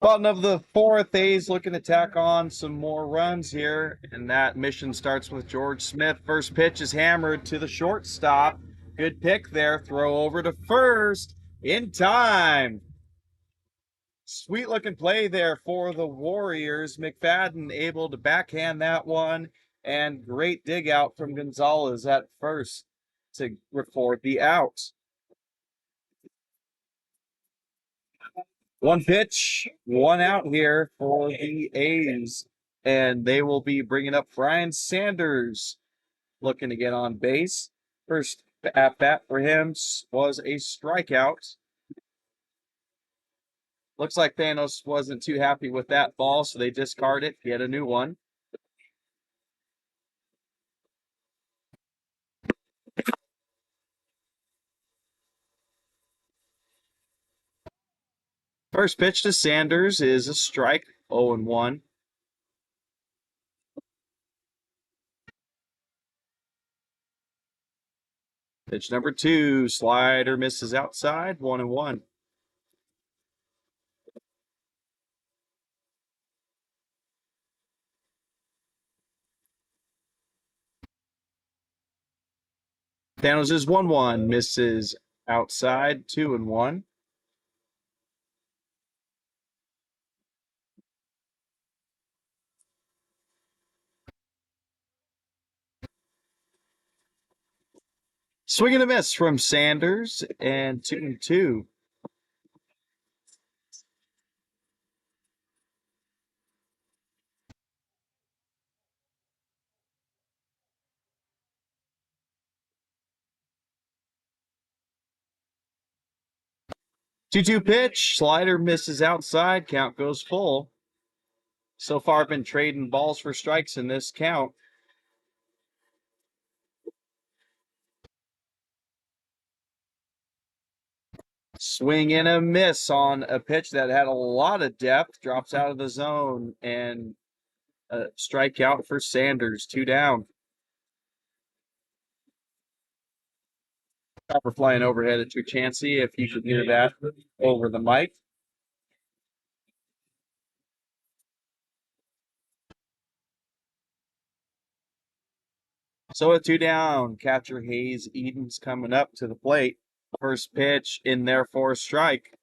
Bottom of the 4th, A's looking to tack on some more runs here, and that mission starts with George Smith. First pitch is hammered to the shortstop. Good pick there. Throw over to first in time. Sweet looking play there for the Warriors. McFadden able to backhand that one, and great dig out from Gonzalez at first to record the out. 1 pitch, 1 out here for the A's, and they will be bringing up Brian Sanders, looking to get on base. First at bat for him was a strikeout. Looks like Thanos wasn't too happy with that ball, so they discard it, get a new one. First pitch to Sanders is a strike, 0-1. Pitch number 2, slider misses outside, 1-1. Thanos is 1-1, misses outside, 2-1. Swing and a miss from Sanders, and 2-2. Two-two pitch, slider misses outside, count goes full. So far, I've been trading balls for strikes in this count. Swing and a miss on a pitch that had a lot of depth, drops out of the zone, and a strikeout for Sanders, 2 down. Chopper flying overhead at Chansey, if you could hear that over the mic. So a 2 down. Catcher Hayes Eden's coming up to the plate. First pitch in there for a strike.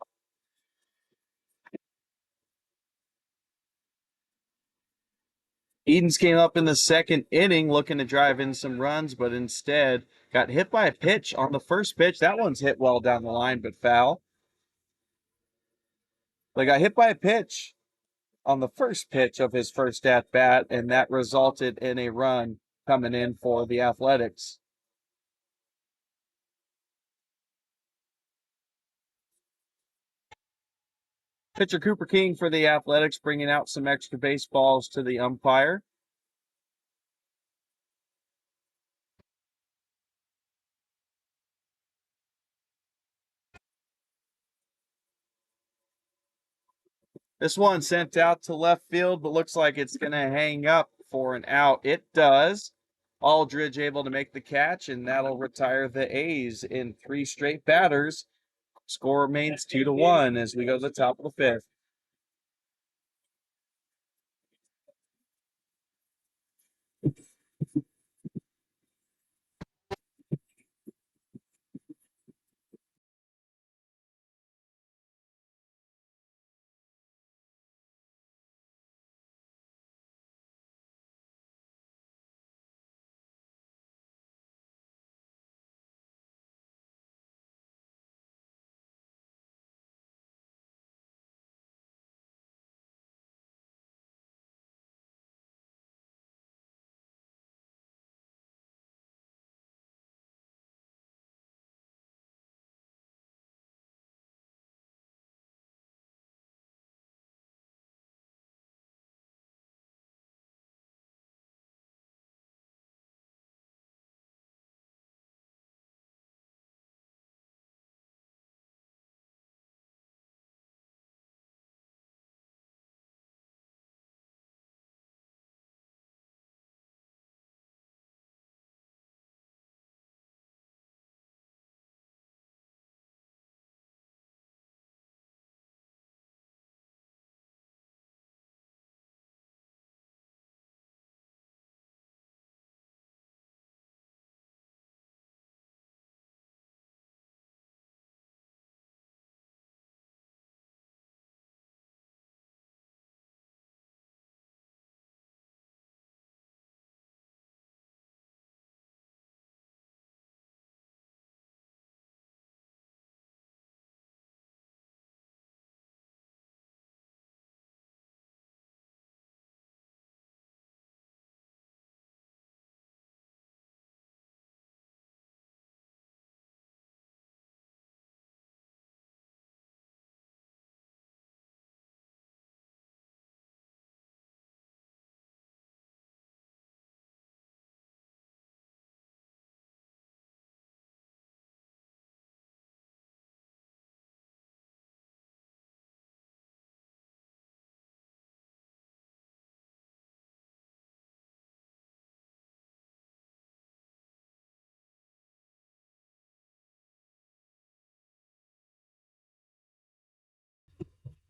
Edens came up in the second inning looking to drive in some runs, but instead got hit by a pitch on the first pitch. That one's hit well down the line, but foul. They got hit by a pitch on the first pitch of his first at bat, and that resulted in a run coming in for the Athletics. Pitcher Cooper King for the Athletics, bringing out some extra baseballs to the umpire. This one sent out to left field, but looks like it's going to hang up for an out. It does. Aldridge able to make the catch, and that'll retire the A's in 3 straight batters. Score remains 2-1 as we go to the top of the 5th.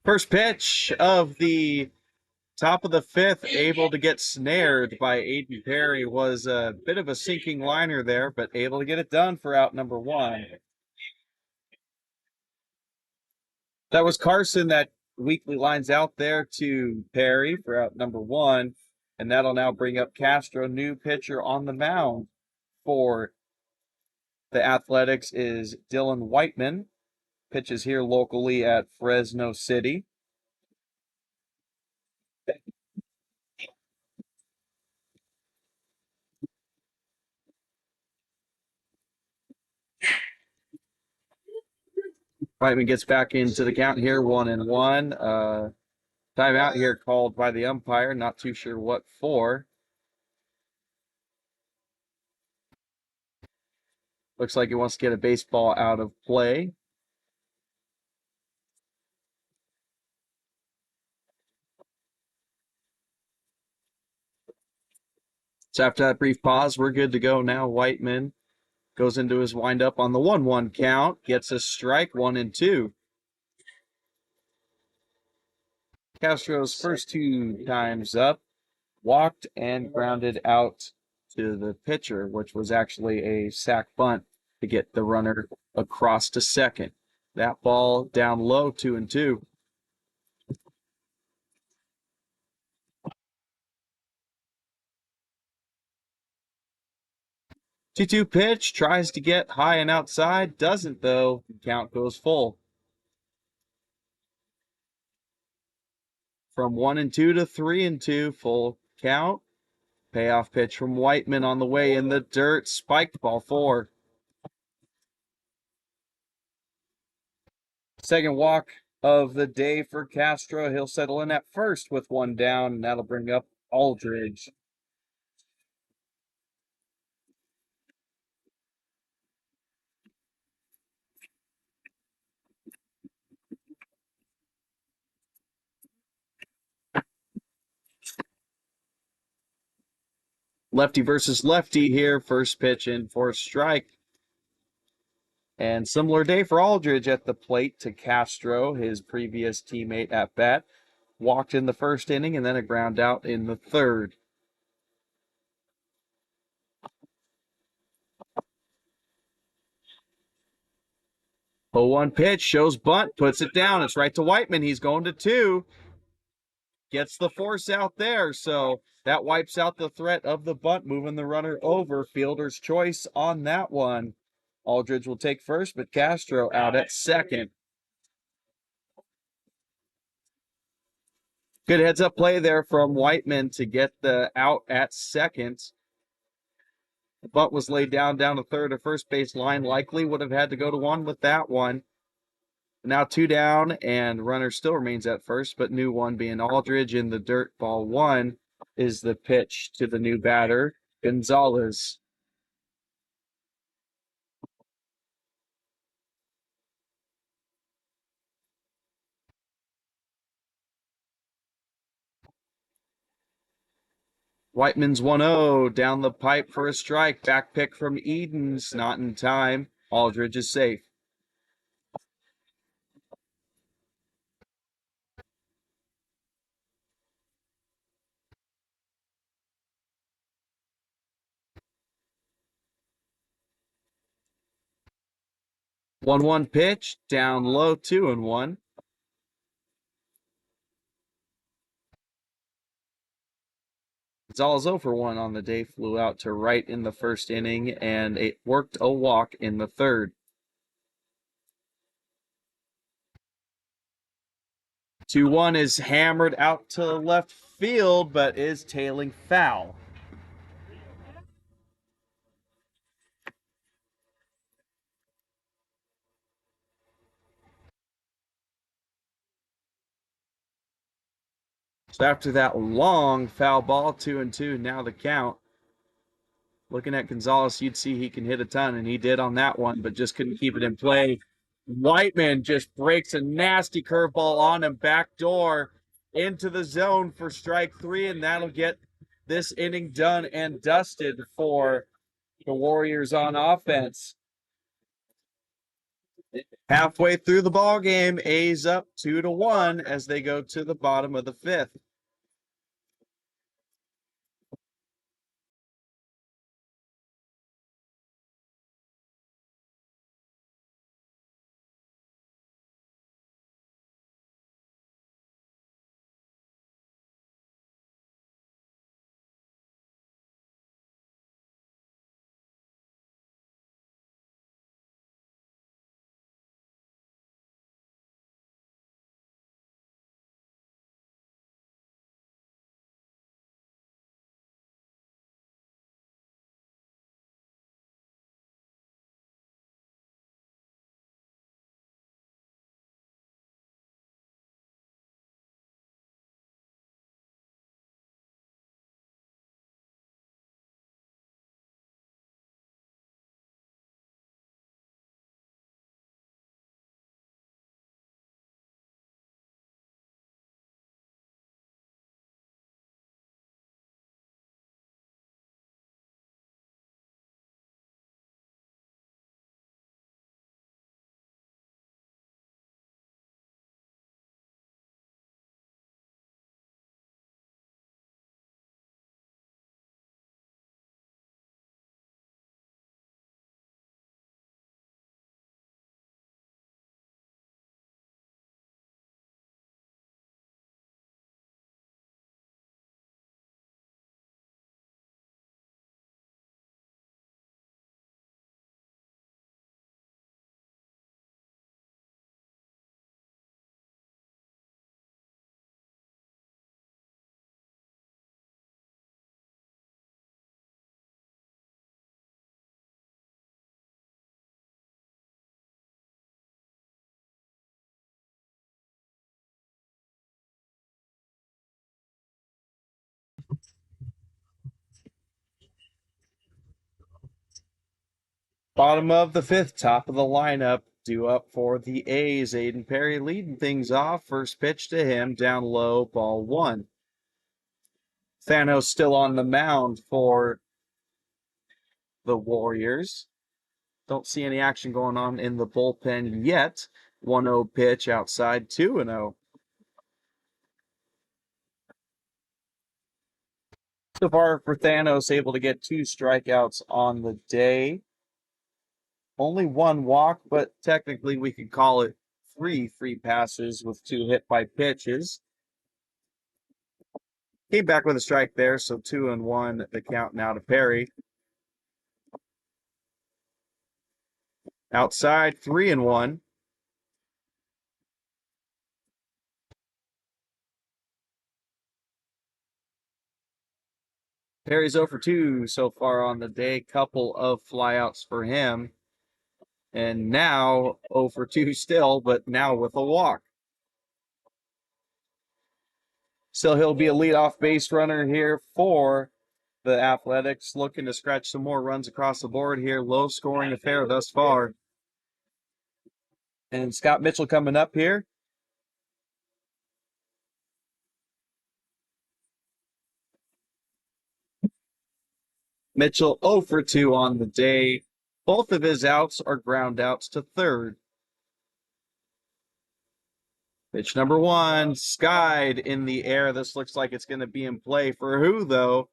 First pitch of the top of the fifth, able to get snared by Aiden Perry, was a bit of a sinking liner there, but able to get it done for out number one. That was Carson that weakly lines out there to Perry for out number one, and that'll now bring up Castro. New pitcher on the mound for the Athletics is Dylan Whiteman. Pitches here locally at Fresno City. Whiteman gets back into the count here, 1-1. Timeout here called by the umpire. Not too sure what for. Looks like he wants to get a baseball out of play. So after that brief pause, we're good to go now. Whiteman goes into his windup on the 1-1 count, gets a strike, 1-2. Castro's first two times up, walked and grounded out to the pitcher, which was actually a sac bunt to get the runner across to second. That ball down low, 2-2. Two-two pitch, tries to get high and outside, doesn't though. Count goes full. From 1-2 to 3-2, full count. Payoff pitch from Whiteman on the way in the dirt, spiked ball 4. Second walk of the day for Castro. He'll settle in at first with one down, and that'll bring up Aldridge. Lefty versus lefty here. First pitch in for a strike. And similar day for Aldridge at the plate to Castro, his previous teammate at bat. Walked in the first inning and then a ground out in the third. 0-1 pitch, shows bunt, puts it down. It's right to Whiteman. He's going to 2. Gets the force out there, so that wipes out the threat of the bunt, moving the runner over. Fielder's choice on that one. Aldridge will take first, but Castro out at second. Good heads-up play there from Whiteman to get the out at second. The bunt was laid down to third. A first base line likely would have had to go to 1 with that one. Now 2 down, and runner still remains at first, but new one being Aldridge in the dirt. Ball 1 is the pitch to the new batter, Gonzalez. Whiteman's 1-0 down the pipe for a strike. Back pick from Edens, not in time. Aldridge is safe. One pitch, down low, 2-1. Gonzalez 0 for 1 on the day, flew out to right in the first inning, and it worked a walk in the third. 2-1 is hammered out to left field, but is tailing foul. So after that long foul ball, 2-2, now the count. Looking at Gonzalez, you'd see he can hit a ton, and he did on that one, but just couldn't keep it in play. Whiteman just breaks a nasty curveball on him, backdoor into the zone for strike 3, and that'll get this inning done and dusted for the Warriors on offense. Halfway through the ball game, A's up 2-1 as they go to the bottom of the fifth. Bottom of the fifth, top of the lineup, due up for the A's. Aiden Perry leading things off. First pitch to him, down low, ball one. Thanos still on the mound for the Warriors. Don't see any action going on in the bullpen yet. 1-0 pitch outside, 2-0. So far for Thanos, able to get 2 strikeouts on the day. Only 1 walk, but technically we could call it 3 free passes with 2 hit by pitches. Came back with a strike there, so 2-1 the count now to Perry. Outside, 3-1. Perry's 0 for 2 so far on the day. Couple of flyouts for him. And now 0 for 2 still, but now with a walk. Still, he'll be a leadoff base runner here for the Athletics, looking to scratch some more runs across the board here. Low scoring affair thus far. And Scott Mitchell coming up here. Mitchell 0 for 2 on the day. Both of his outs are ground outs to third. Pitch number 1, skied in the air. This looks like it's going to be in play for who, though?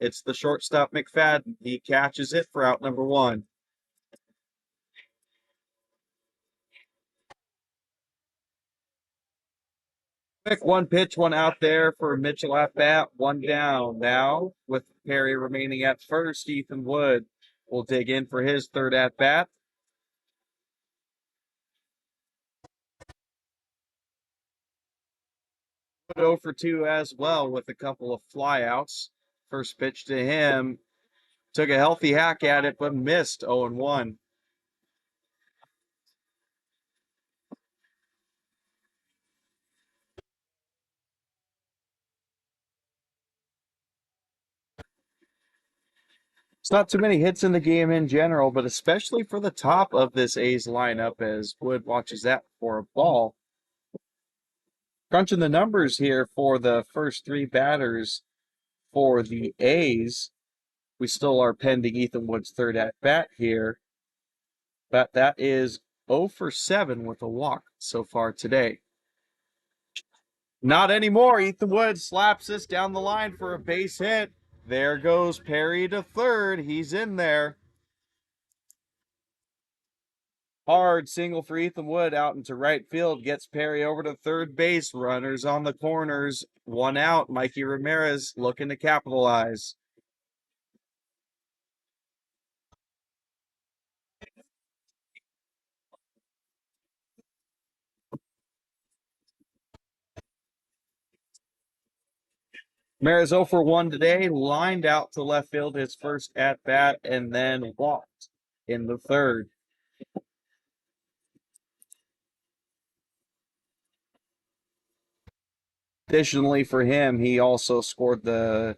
It's the shortstop McFadden. He catches it for out number 1. Quick 1 pitch, 1 out there for Mitchell at bat. 1 down now with Perry remaining at first. Ethan Wood will dig in for his third at bat. Wood 0 for 2 as well with a couple of flyouts. First pitch to him. Took a healthy hack at it, but missed 0-1. It's not too many hits in the game in general, but especially for the top of this A's lineup as Wood watches that for a ball. Crunching the numbers here for the first 3 batters for the A's. We still are pending Ethan Wood's third at bat here. But that is 0 for 7 with a walk so far today. Not anymore. Ethan Wood slaps this down the line for a base hit. There goes Perry to third. He's in there. Hard single for Ethan Wood out into right field. Gets Perry over to third base. Runners on the corners. One out. Mikey Ramirez looking to capitalize. Ramirez 0 for 1 today. Lined out to left field his first at bat and then walked in the third. Additionally, for him, he also scored the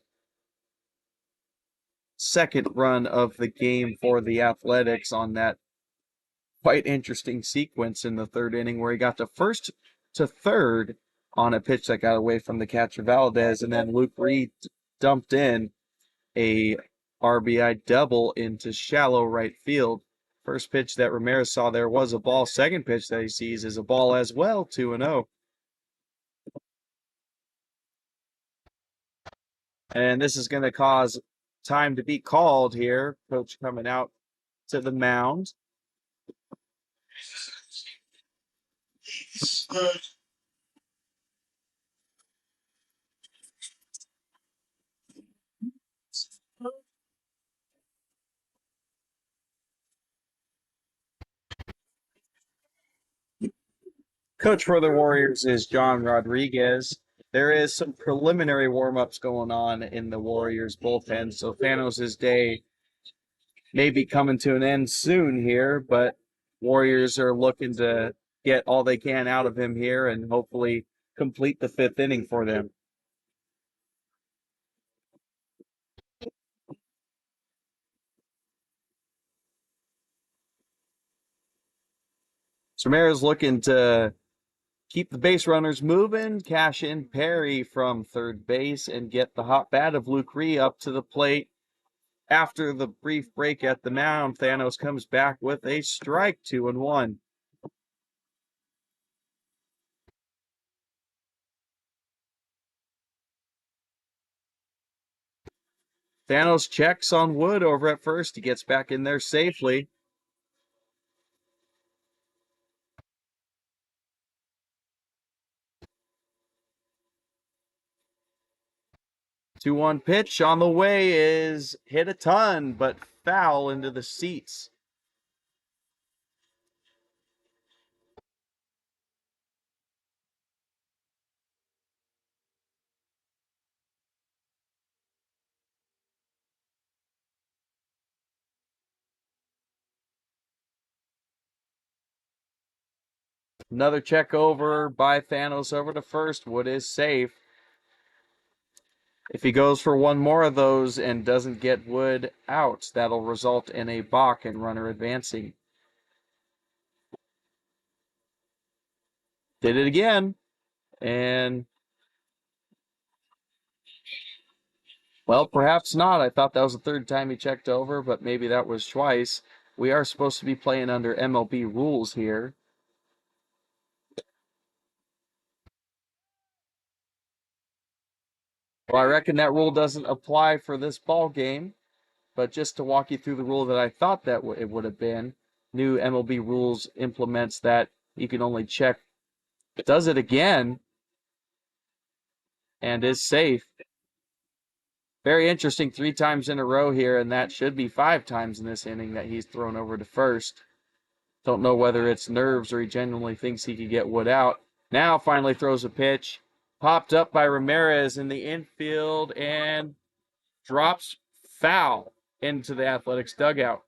second run of the game for the Athletics on that quite interesting sequence in the third inning where he got to first to third on a pitch that got away from the catcher Valdez, and then Luke Reed dumped in a RBI double into shallow right field. First pitch that Ramirez saw there was a ball. Second pitch that he sees is a ball as well, 2-0. And this is going to cause time to be called here. Coach coming out to the mound. Coach for the Warriors is John Rodriguez. There is some preliminary warm-ups going on in the Warriors bullpen, so Thanos' day may be coming to an end soon here, but Warriors are looking to get all they can out of him here and hopefully complete the fifth inning for them. So Ramirez looking to keep the base runners moving, cash in Perry from third base, and get the hot bat of Luke Reed up to the plate. After the brief break at the mound, Thanos comes back with a strike, 2-1. Thanos checks on Wood over at first. He gets back in there safely. Two-one pitch on the way is hit a ton, but foul into the seats. Another check over by Thanos over to first. Wood is safe. If he goes for one more of those and doesn't get Wood out, that'll result in a balk and runner advancing. Did it again. And, well, perhaps not. I thought that was the third time he checked over, but maybe that was twice. We are supposed to be playing under MLB rules here. Well, I reckon that rule doesn't apply for this ball game, but just to walk you through the rule that I thought that it would have been, new MLB rules implements that you can only check. Does it again and is safe. Very interesting 3 times in a row here, and that should be 5 times in this inning that he's thrown over to first. Don't know whether it's nerves or he genuinely thinks he could get Wood out. Now finally throws a pitch. Popped up by Ramirez in the infield and drops foul into the Athletics dugout.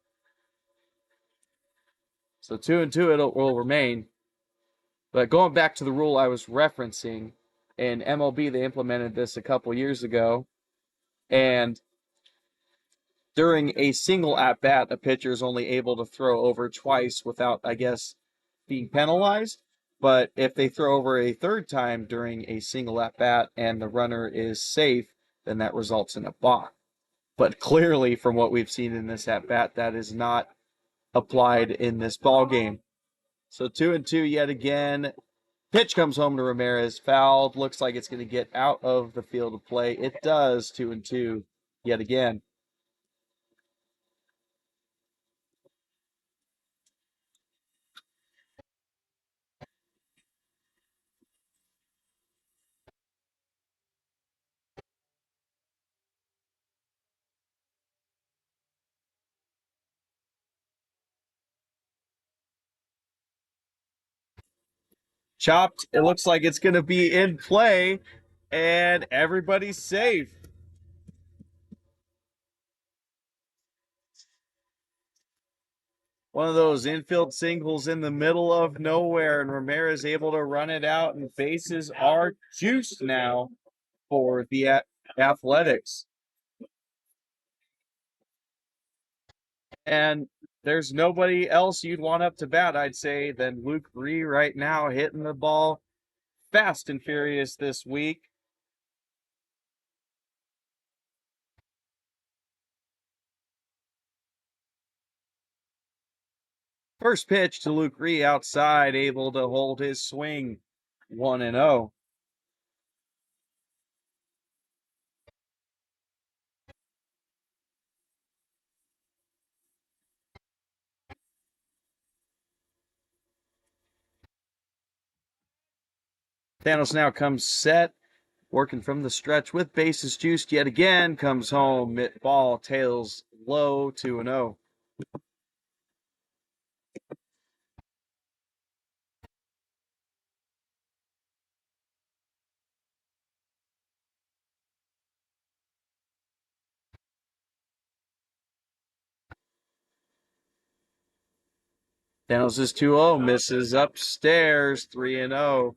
So 2-2 it will remain. But going back to the rule I was referencing, in MLB they implemented this a couple years ago. And during a single at-bat, a pitcher is only able to throw over twice without, I guess, being penalized. But if they throw over a third time during a single at-bat and the runner is safe, then that results in a balk. But clearly, from what we've seen in this at-bat, that is not applied in this ball game. So 2-2 yet again. Pitch comes home to Ramirez. Fouled. Looks like it's going to get out of the field of play. It does. 2-2 yet again. Chopped. It looks like it's going to be in play, and everybody's safe. One of those infield singles in the middle of nowhere, and Ramirez able to run it out, and bases are juiced now for the Athletics. And there's nobody else you'd want up to bat, I'd say, than Luke Ree right now, hitting the ball fast and furious this week. First pitch to Luke Ree outside, able to hold his swing 1-0. Thanos now comes set, working from the stretch with bases juiced yet again. Comes home, mitt ball, tails low, 2-0. Thanos is 2-0, misses upstairs, 3-0.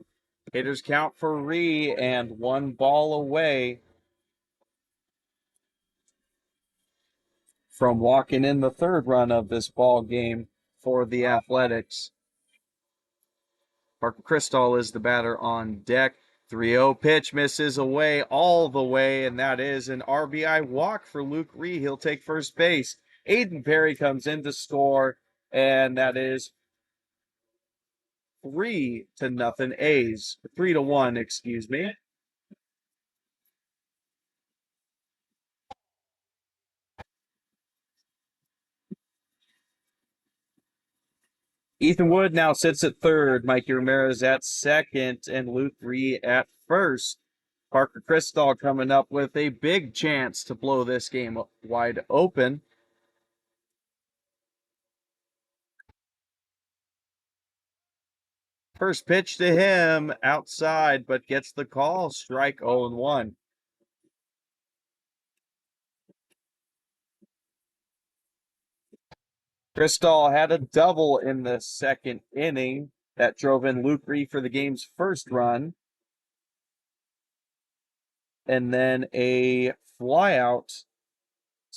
Hitters count for Ree and 1 ball away from walking in the third run of this ball game for the Athletics. Parker Cristall is the batter on deck. 3-0 pitch misses away all the way, and that is an RBI walk for Luke Ree. He'll take first base. Aiden Perry comes in to score, and that is 3-0 A's. 3-1, excuse me. Ethan Wood now sits at third, Mikey Ramirez at second, and Luke Ree at first. Parker Cristall coming up with a big chance to blow this game wide open. First pitch to him outside, but gets the call. Strike 0-1. Cristall had a double in the second inning that drove in Luke Ree for the game's first run. And then a flyout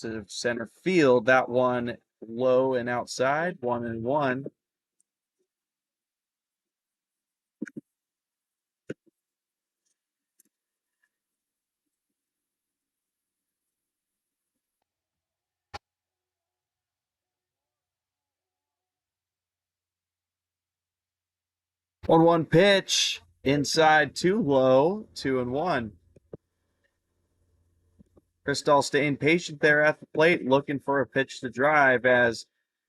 to center field. That one low and outside, 1-1. One pitch inside, too low, 2-1. Cristall staying patient there at the plate, looking for a pitch to drive as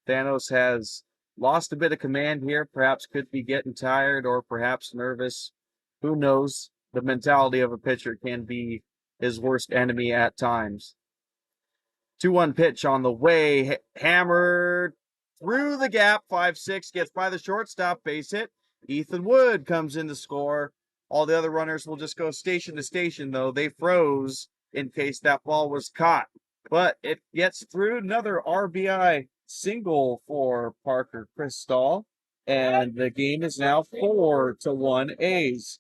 Thanos has lost a bit of command here. Perhaps could be getting tired or perhaps nervous. Who knows? The mentality of a pitcher can be his worst enemy at times. 2-1 pitch on the way, hammered through the gap. 5-6 gets by the shortstop, base hit. Ethan Wood comes in to score. All the other runners will just go station to station, though. They froze in case that ball was caught. But it gets through. Another RBI single for Parker Cristall. And the game is now 4-1 A's.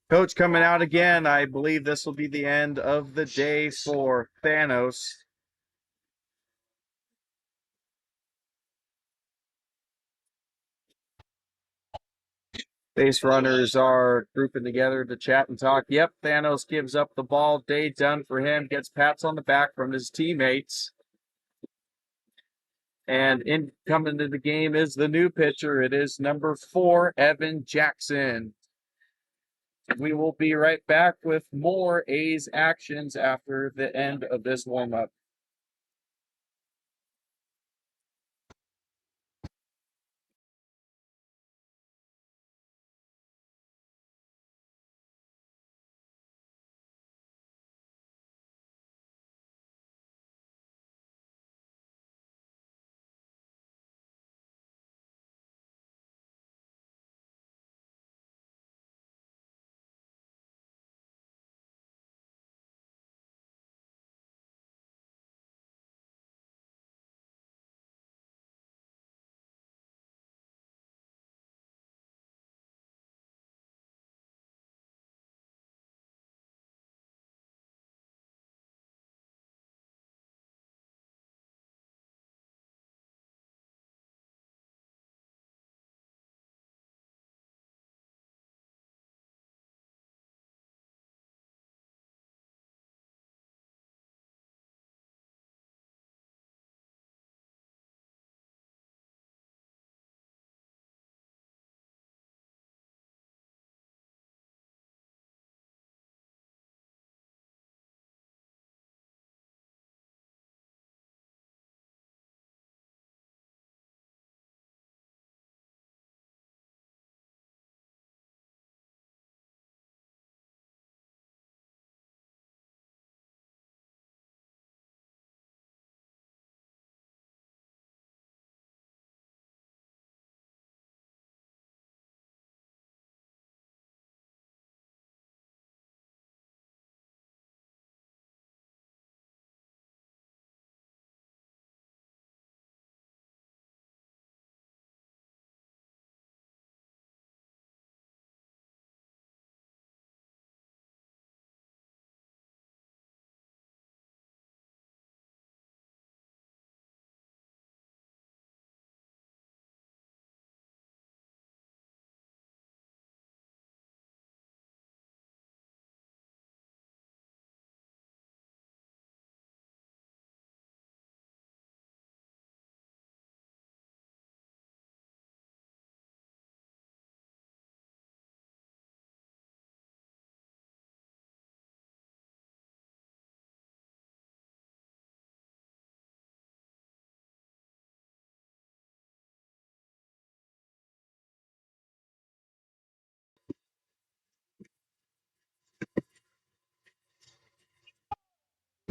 Coach coming out again. I believe this will be the end of the day for Thanos. Base runners are grouping together to chat and talk. Yep, Thanos gives up the ball. Day done for him. Gets pats on the back from his teammates. And in coming to the game is the new pitcher. It is number 4, Evan Jackson. We will be right back with more A's actions after the end of this warm-up.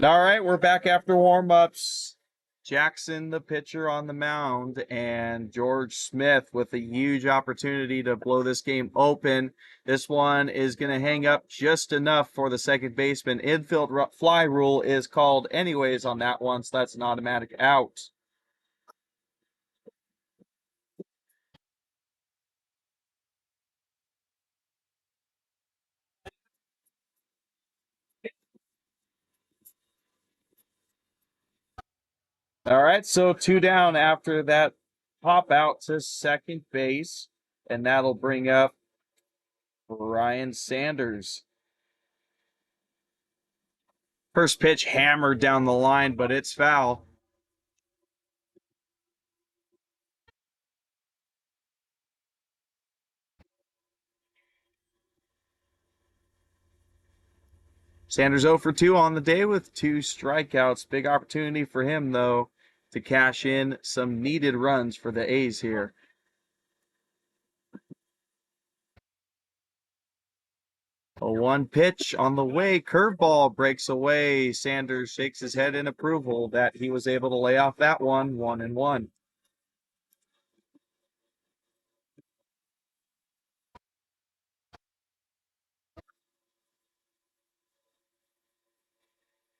All right, we're back after warm-ups. Jackson, the pitcher, on the mound, and George Smith with a huge opportunity to blow this game open. This one is going to hang up just enough for the second baseman. Infield fly rule is called anyways on that one, so that's an automatic out. All right, so 2 down after that pop out to second base, and that'll bring up Ryan Sanders. First pitch hammered down the line, but it's foul. Sanders 0 for 2 on the day with 2 strikeouts. Big opportunity for him, though, to cash in some needed runs for the A's here. A 1 pitch on the way. Curveball breaks away. Sanders shakes his head in approval that he was able to lay off that one. 1-1.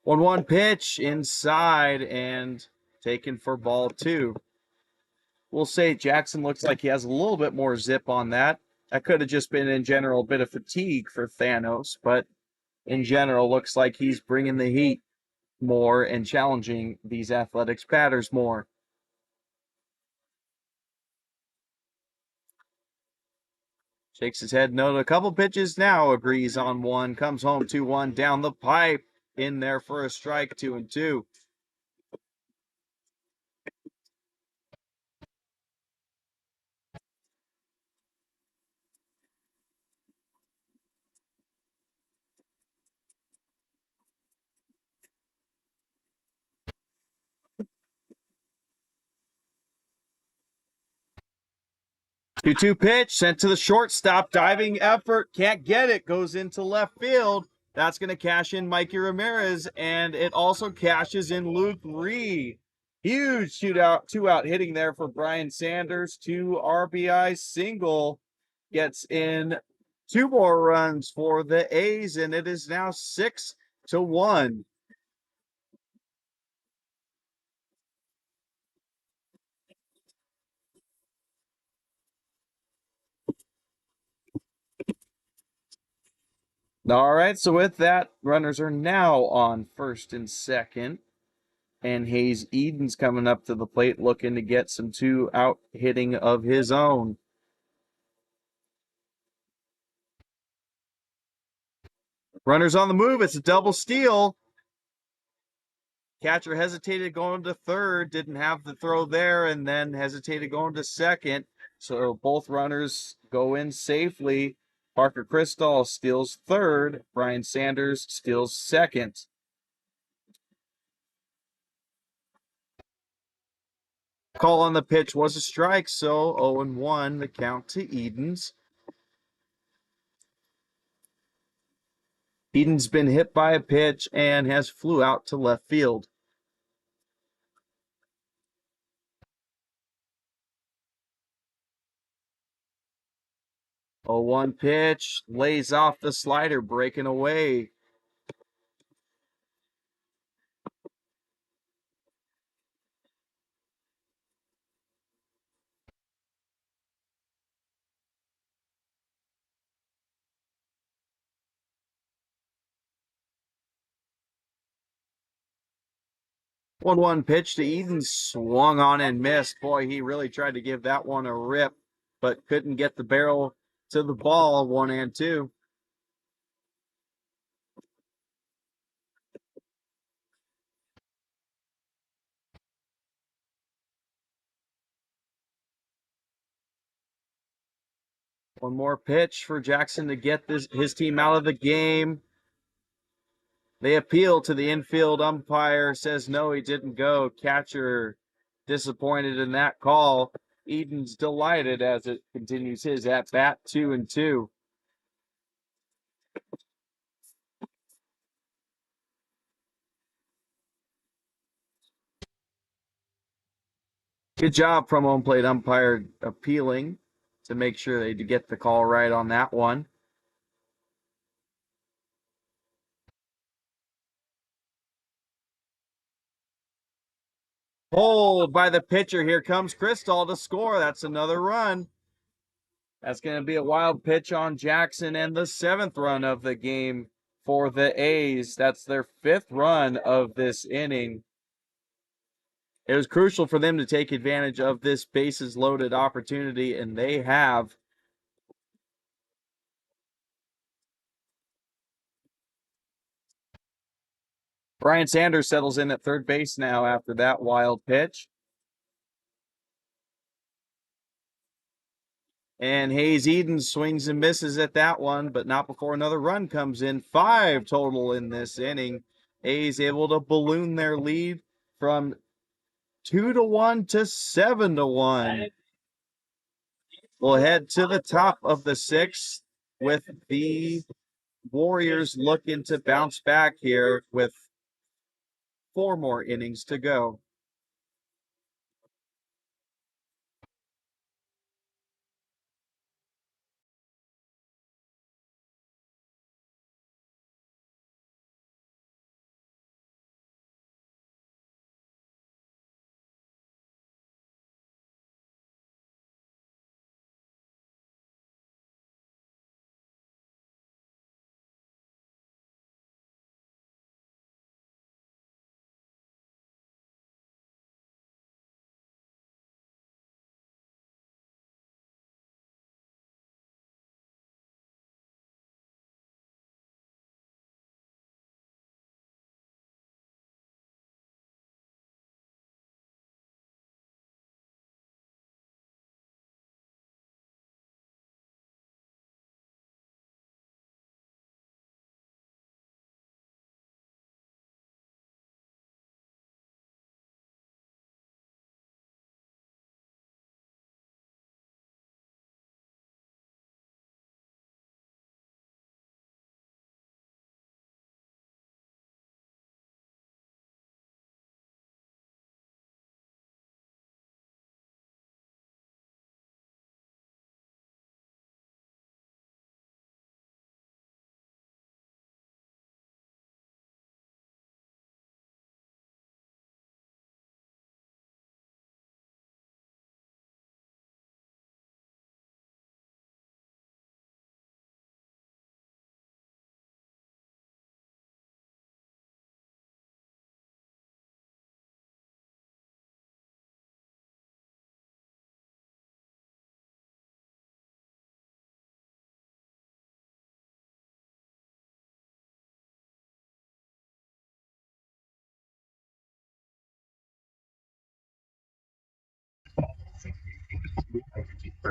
One pitch inside and taken for ball 2. We'll say Jackson looks like he has a little bit more zip on that. That could have just been in general a bit of fatigue for Thanos, but in general looks like he's bringing the heat more and challenging these athletics batters more. Shakes his head no to a couple pitches now, agrees on one, comes home 2-1 down the pipe, in there for a strike, 2-2. Two-two pitch sent to the shortstop. Diving effort. Can't get it. Goes into left field. That's going to cash in Mikey Ramirez. And it also cashes in Luke Reed. Huge shootout, two-out hitting there for Brian Sanders. 2 RBI single. Gets in 2 more runs for the A's. And it is now 6-1. All right, so with that, runners are now on first and second. And Hayes Eden's coming up to the plate looking to get some 2-out hitting of his own. Runners on the move. It's a double steal. Catcher hesitated going to third, didn't have the throw there, and then hesitated going to second. So both runners go in safely. Parker Cristall steals third. Brian Sanders steals second. Call on the pitch was a strike, so 0-1 the count to Edens. Eden's been hit by a pitch and has flew out to left field. 0-1 pitch, lays off the slider, breaking away. One pitch to Eden, swung on and missed. Boy, he really tried to give that one a rip, but couldn't get the barrel to the ball, 1-2. One more pitch for Jackson to get his team out of the game. They appeal to the infield umpire, says no, he didn't go. Catcher disappointed in that call. Eden's delighted as it continues his at bat, 2-2. Good job from home plate umpire appealing to make sure they get the call right on that one. Pulled by the pitcher. Here comes Cristall to score. That's another run. That's going to be a wild pitch on Jackson and the 7th run of the game for the A's. That's their 5th run of this inning. It was crucial for them to take advantage of this bases loaded opportunity, and they have. Brian Sanders settles in at third base now after that wild pitch. And Hayes Eden swings and misses at that one, but not before another run comes in. 5 total in this inning. A's able to balloon their lead from 2-1 to 7-1. We'll head to the top of the 6th with the Warriors looking to bounce back here with 4 more innings to go.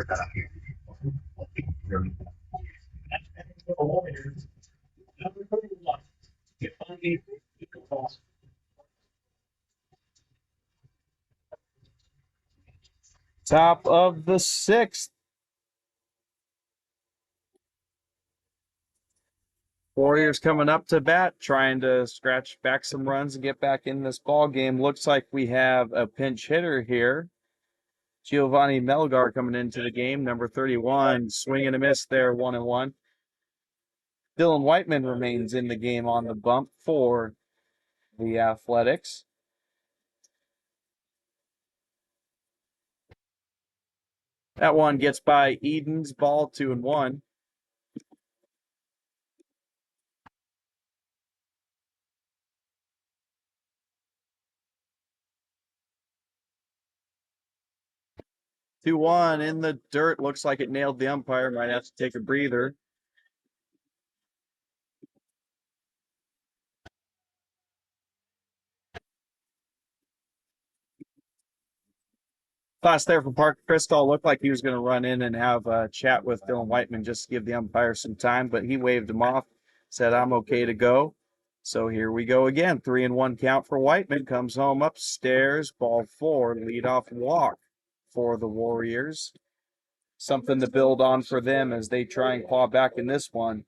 the Warriors. Number 31. Giovanni Nichols. Top of the sixth. Warriors coming up to bat, trying to scratch back some runs and get back in this ball game. Looks like we have a pinch hitter here. Giovanni Melgar coming into the game, number 31, swing and a miss there, 1-1. Dylan Whiteman remains in the game on the bump for the Athletics. That one gets by Eden's, ball 2-1. Two one in the dirt. Looks like it nailed the umpire. Might have to take a breather. Class there for Parker Crystal. Looked like he was going to run in and have a chat with Dylan Whiteman just to give the umpire some time, but he waved him off, said, I'm okay to go. So here we go again. 3-1 count for Whiteman. Comes home upstairs. Ball 4. Leadoff walk for the Warriors. Something to build on for them as they try and claw back in this one.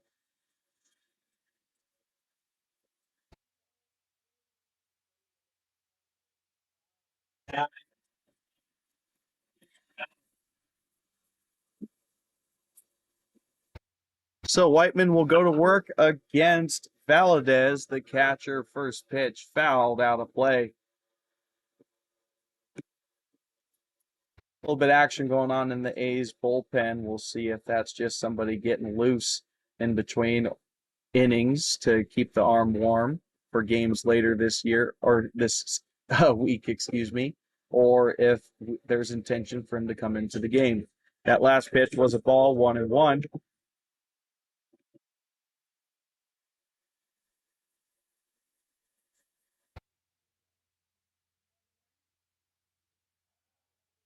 So Whiteman will go to work against Valadez, the catcher. First pitch fouled out of play. A little bit of action going on in the A's bullpen. We'll see if that's just somebody getting loose in between innings to keep the arm warm for games later this year, or this week, excuse me, or if there's intention for him to come into the game. That last pitch was a ball, 1-1.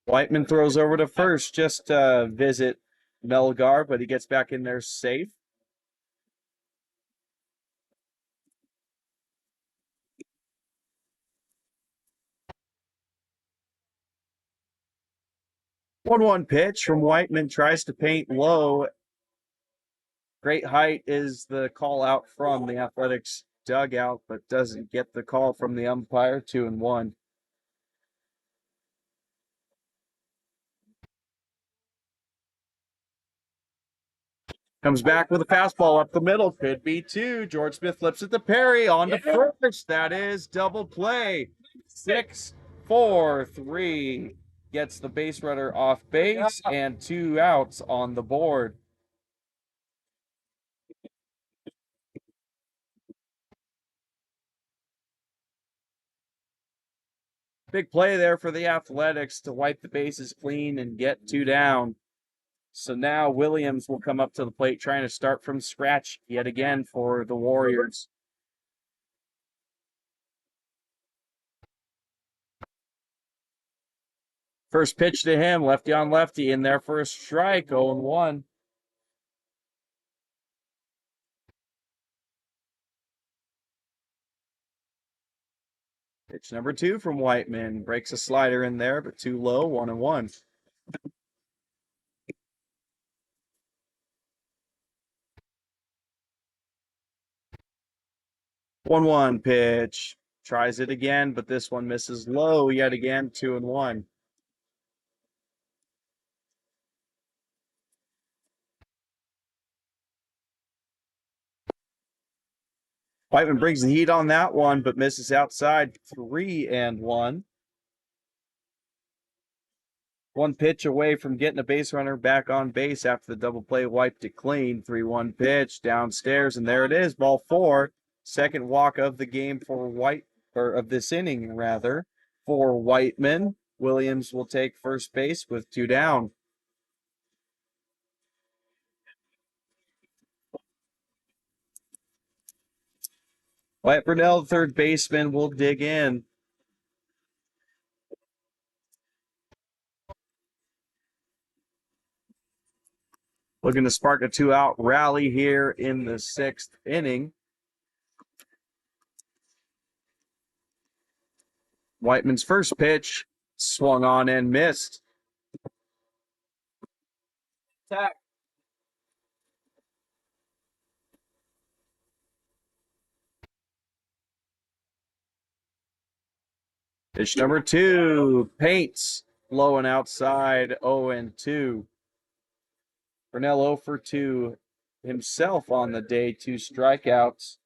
Whiteman throws over to first just to visit Melgar, but he gets back in there safe. 1-1 pitch from Whiteman, tries to paint low. Great height is the call out from the Athletics dugout, but doesn't get the call from the umpire. 2-1. Comes back with a fastball up the middle. Could be two. George Smith flips it to Perry. On to first. That is double play. 6-4-3. Gets the base runner off base and 2 outs on the board. Big play there for the Athletics to wipe the bases clean and get 2 down. So now Williams will come up to the plate trying to start from scratch yet again for the Warriors. First pitch to him, lefty on lefty in there for a strike, 0-1. Pitch number 2 from Whiteman. Breaks a slider in there, but too low, 1-1. 1-1 pitch. Tries it again, but this one misses low yet again, 2-1. Whiteman brings the heat on that one, but misses outside, 3-1. One pitch away from getting a base runner back on base after the double play wiped it clean. 3-1 pitch downstairs, and there it is, ball 4. Second walk of the game for of this inning rather, for Whiteman. Williams will take first base with 2 down. Wyatt Brunell, third baseman, will dig in. Looking to spark a 2-out rally here in the 6th inning. Whiteman's first pitch swung on and missed. Attack. Pitch number 2, Paints, low and outside, 0-2. Purnell 0 for 2 himself on the day, 2 strikeouts.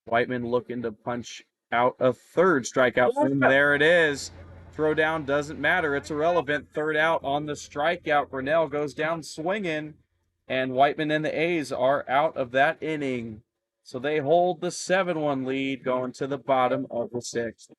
Whiteman looking to punch out a third strikeout. And there it is. Throw down doesn't matter. It's irrelevant. Third out on the strikeout. Purnell goes down swinging, and Whiteman and the A's are out of that inning. So they hold the 7-1 lead going to the bottom of the 6th.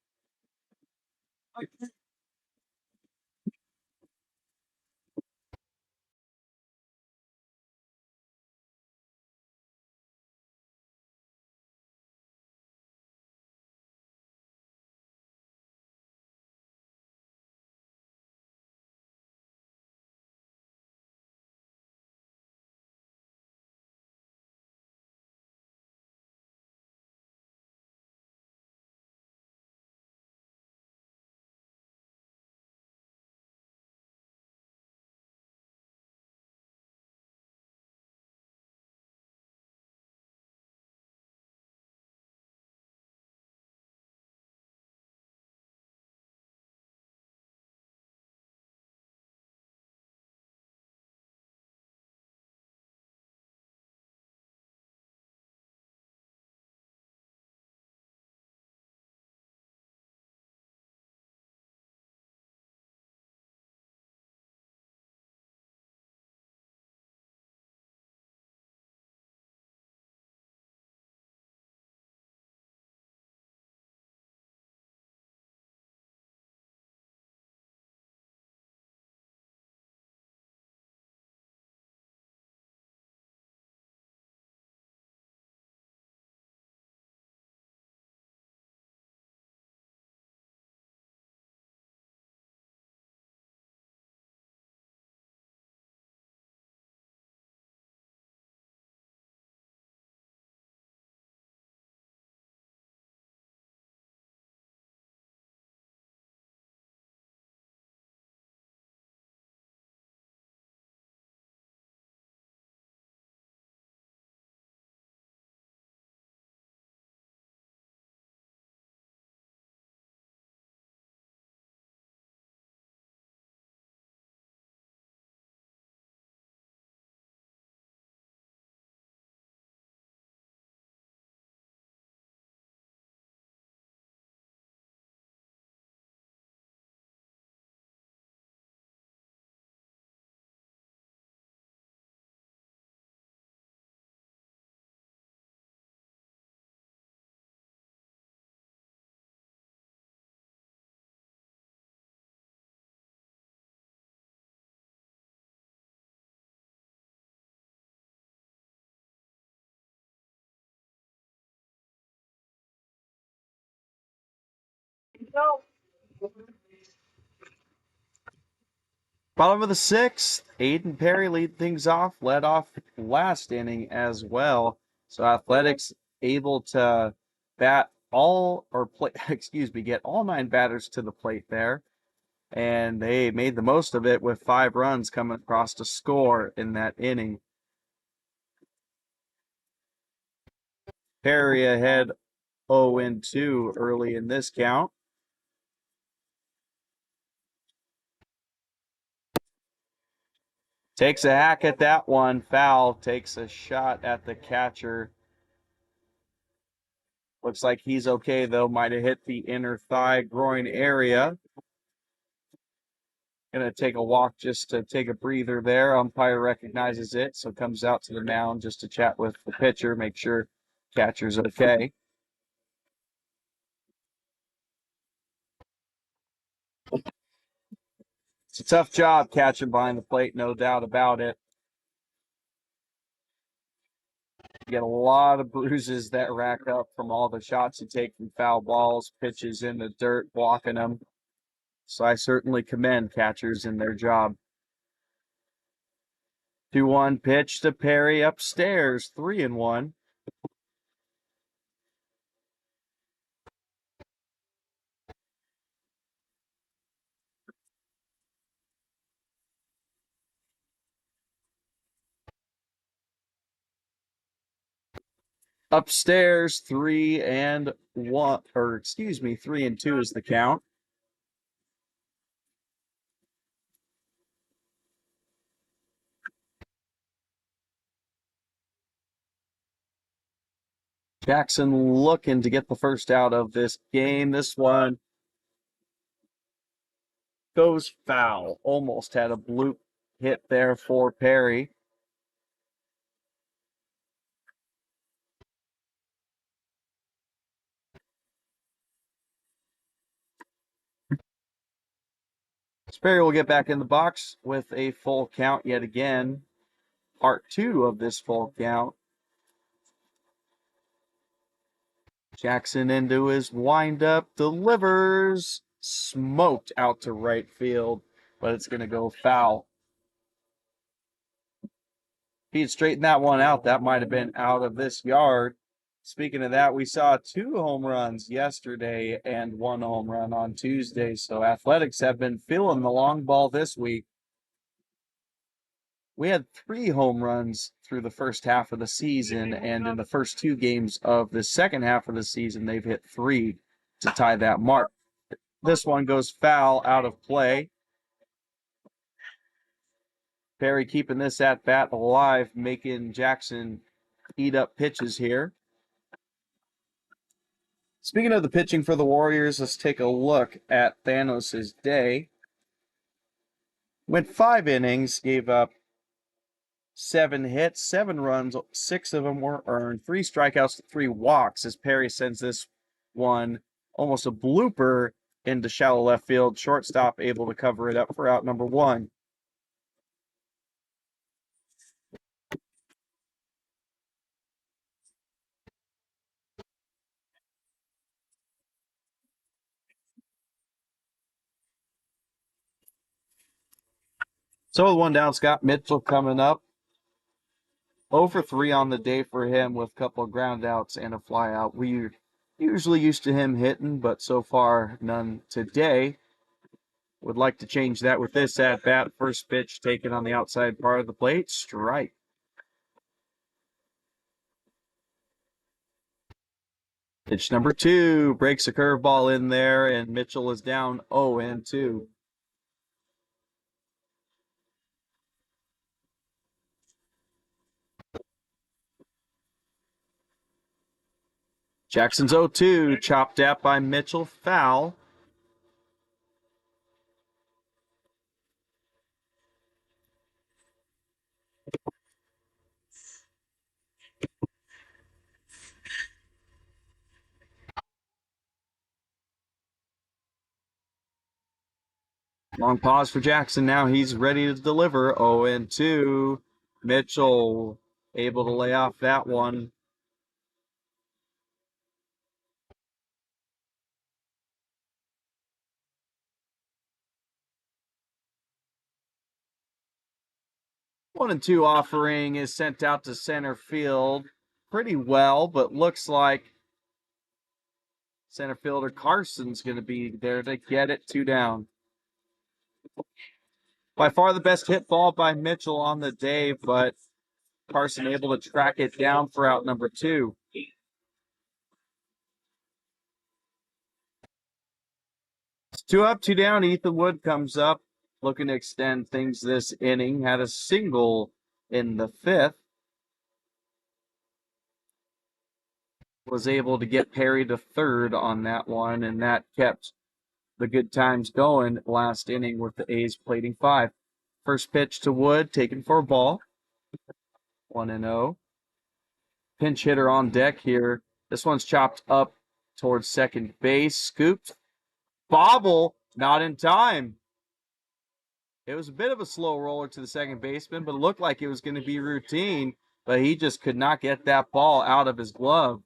Bottom of the 6th, Aiden Perry lead things off, led off last inning as well. So Athletics able to bat all or play, excuse me, get all 9 batters to the plate there. And they made the most of it with 5 runs coming across to score in that inning. Perry ahead 0-2 early in this count. Takes a hack at that one, foul, takes a shot at the catcher. Looks like he's okay, though. Might have hit the inner thigh groin area. Gonna take a walk just to take a breather there. Umpire recognizes it, so comes out to the mound just to chat with the pitcher, make sure catcher's okay. It's a tough job catching behind the plate, no doubt about it. You get a lot of bruises that rack up from all the shots you take from foul balls, pitches in the dirt, blocking them. So I certainly commend catchers in their job. 2-1 pitch to Perry upstairs, 3-1. Upstairs, 3-1, or excuse me, 3-2 is the count. Jackson looking to get the first out of this game. This one goes foul. Almost had a bloop hit there for Perry. Perry will get back in the box with a full count yet again. Part 2 of this full count. Jackson into his windup, delivers, smoked out to right field, but it's going to go foul. If he'd straightened that one out, that might have been out of this yard. Speaking of that, we saw 2 home runs yesterday and 1 home run on Tuesday, so Athletics have been feeling the long ball this week. We had 3 home runs through the first half of the season, and in the first 2 games of the second half of the season, they've hit 3 to tie that mark. This one goes foul, out of play. Perry keeping this at bat alive, making Jackson eat up pitches here. Speaking of the pitching for the Warriors, let's take a look at Thanos' day. Went 5 innings, gave up 7 hits, 7 runs, 6 of them were earned, 3 strikeouts, 3 walks, as Perry sends this one almost a blooper into shallow left field. Shortstop able to cover it up for out number 1. So the one down, Scott Mitchell coming up. 0 for 3 on the day for him with a couple of ground outs and a fly out. We're usually used to him hitting, but so far none today. Would like to change that with this at bat. First pitch taken on the outside part of the plate. Strike. Pitch number 2 breaks a curveball in there, and Mitchell is down 0-2. Jackson's 0-2, chopped at by Mitchell, foul. Long pause for Jackson. Now he's ready to deliver. 0-2. Mitchell able to lay off that one. One and 2 offering is sent out to center field pretty well, but looks like center fielder Carson's going to be there to get it. 2 down. By far the best hit ball by Mitchell on the day, but Carson able to track it down for out number 2. It's 2 up, 2 down. Ethan Wood comes up looking to extend things this inning. Had a single in the 5th. Was able to get Perry to 3rd on that one, and that kept the good times going last inning with the A's plating 5. First pitch to Wood, taken for a ball. 1-0. Pinch hitter on deck here. This one's chopped up towards second base. Scooped. Bobble, not in time. It was a bit of a slow roller to the second baseman, but it looked like it was going to be routine, but he just could not get that ball out of his glove.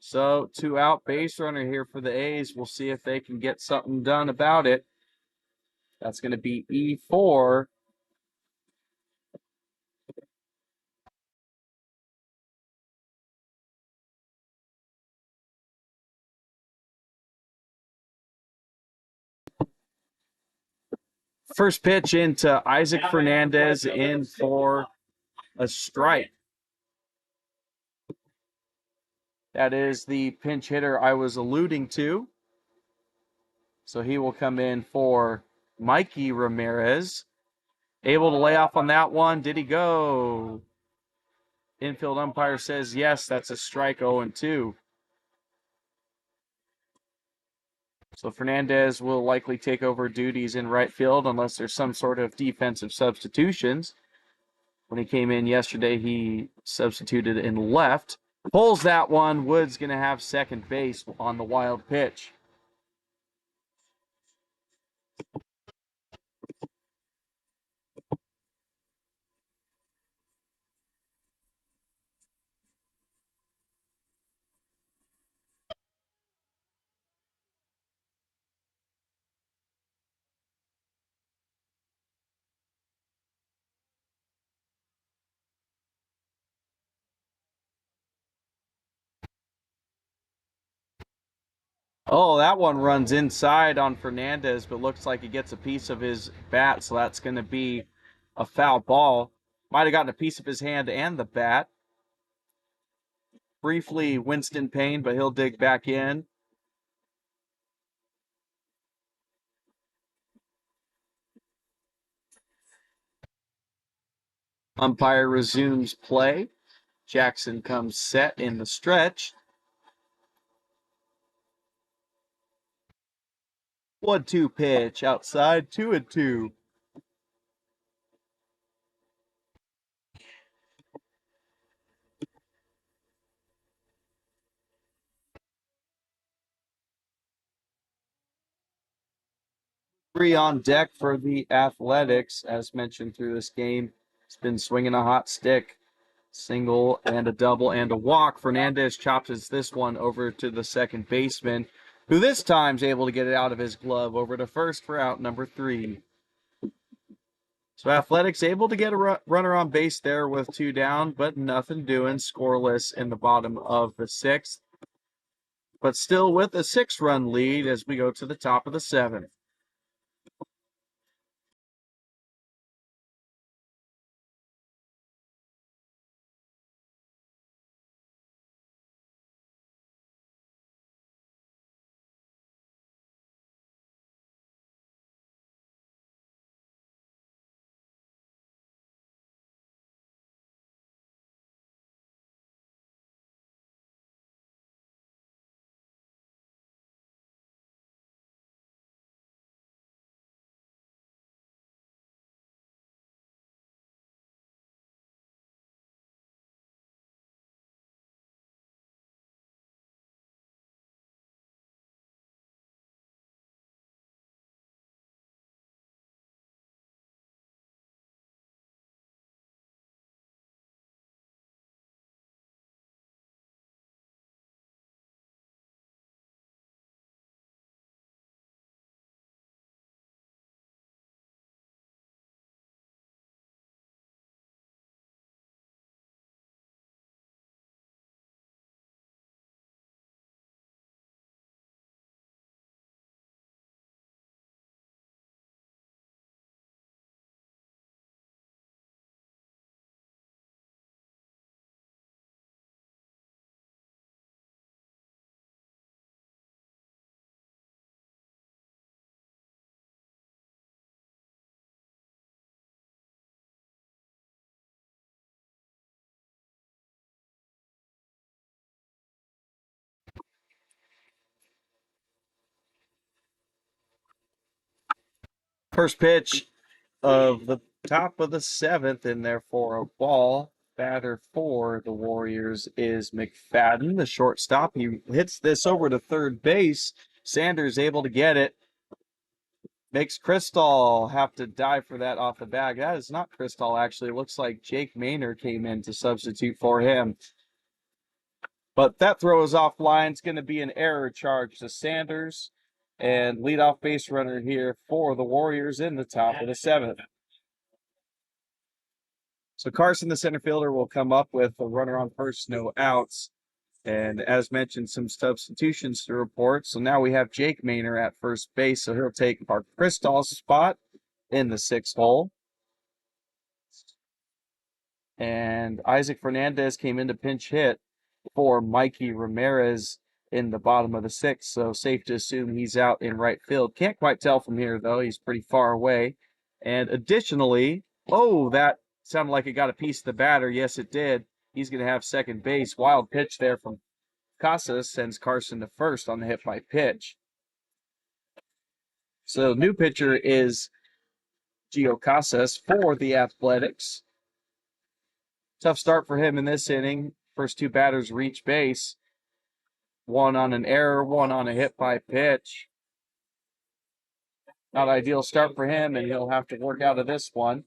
So 2-out base runner here for the A's. We'll see if they can get something done about it. That's going to be E4. First pitch into Isaac Fernandez in for a strike. That is the pinch hitter I was alluding to. So he will come in for Mikey Ramirez. Able to lay off on that one. Did he go? Infield umpire says yes, that's a strike, 0-2. So Fernandez will likely take over duties in right field unless there's some sort of defensive substitutions. When he came in yesterday, he substituted in left. Pulls that one. Wood's going to have second base on the wild pitch. Oh, that one runs inside on Fernandez, but looks like he gets a piece of his bat, so that's going to be a foul ball. Might have gotten a piece of his hand and the bat. Briefly, Winston Payne, but he'll dig back in. Umpire resumes play. Jackson comes set in the stretch. 1-2 pitch outside, 2-2. Three on deck for the Athletics, as mentioned through this game. He's been swinging a hot stick. Single and a double and a walk. Fernandez chops this one over to the second baseman, who this time is able to get it out of his glove over to first for out number 3. So Athletics able to get a runner on base there with 2 down, but nothing doing. Scoreless in the bottom of the 6th. But still with a 6-run lead as we go to the top of the 7th. First pitch of the top of the 7th, and therefore a ball. Batter for the Warriors is McFadden, the shortstop. He hits this over to third base. Sanders able to get it. Makes Crystal have to dive for that off the bag. That is not Crystal, actually. It looks like Jake Maynard came in to substitute for him. But that throw is offline. It's going to be an error charge to Sanders. And leadoff base runner here for the Warriors in the top of the seventh. So Carson, the center fielder, will come up with a runner on first, no outs. And as mentioned, some substitutions to report. So now we have Jake Maynor at first base. So he'll take Mark Kristall's spot in the sixth hole. And Isaac Fernandez came in to pinch hit for Mikey Ramirez in the bottom of the sixth. So safe to assume he's out in right field. Can't quite tell from here, though. He's pretty far away. And additionally, oh, that sounded like it got a piece of the batter. Yes, it did. He's going to have second base. Wild pitch there from Casas sends Carson to first on the hit by pitch. So new pitcher is Gio Casas for the Athletics. Tough start for him in this inning. First two batters reach base. One on an error, one on a hit by pitch. Not ideal start for him, and he'll have to work out of this one.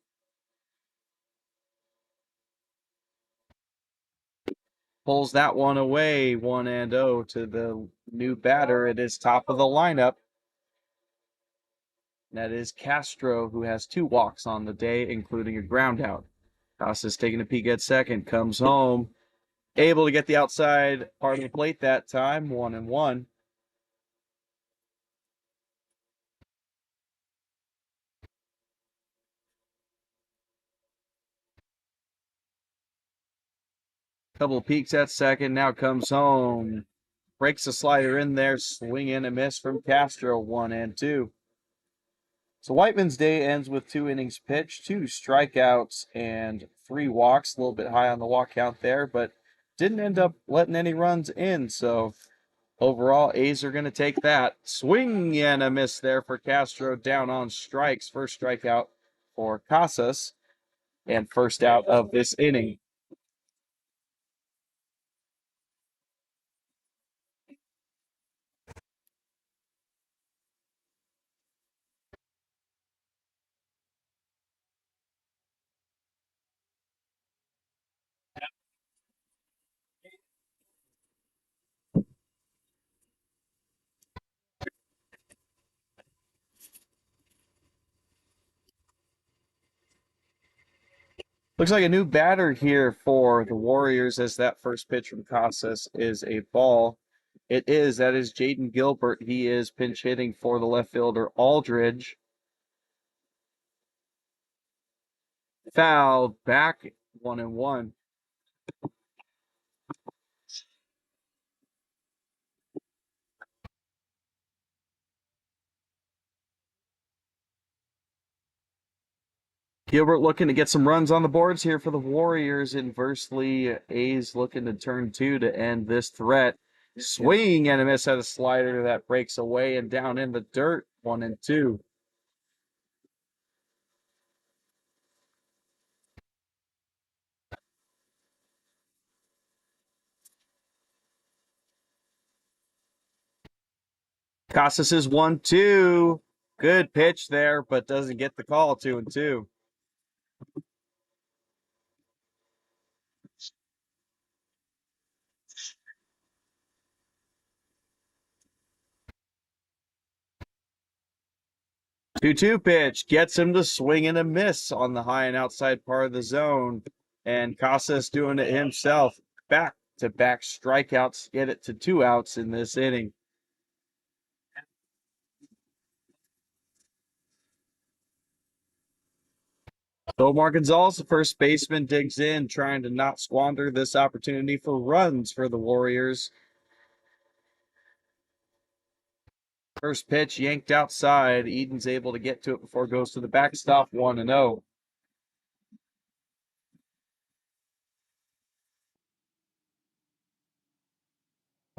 Pulls that one away, 1-0 to the new batter. It is top of the lineup. That is Castro, who has 2 walks on the day, including a ground out. Casas taking a peek at second, comes home. Able to get the outside part of the plate that time, 1-1. Couple of peeks at second, now comes home. Breaks the slider in there, swing and a miss from Castro, 1-2. So Whiteman's day ends with 2 innings pitched, 2 strikeouts, and 3 walks. A little bit high on the walk count there, but didn't end up letting any runs in. So overall, A's are going to take that. Swing and a miss there for Castro, down on strikes. First strikeout for Casas, and first out of this inning. Looks like a new batter here for the Warriors, as that first pitch from Casas is a ball. It is. That is Jaden Gilbert. He is pinch hitting for the left fielder Aldridge. Foul back, 1-1. Gilbert looking to get some runs on the boards here for the Warriors. Inversely, A's looking to turn 2 to end this threat. Swing and a miss at a slider that breaks away and down in the dirt, 1-2. Casas is 1-2. Good pitch there, but doesn't get the call, 2-2. Two-two pitch gets him to swing and a miss on the high and outside part of the zone. And Casas doing it himself. Back-to-back strikeouts, get it to 2 outs in this inning. Omar Gonzalez, the first baseman, digs in, trying to not squander this opportunity for runs for the Warriors. First pitch yanked outside. Eden's able to get to it before it goes to the backstop, 1-0.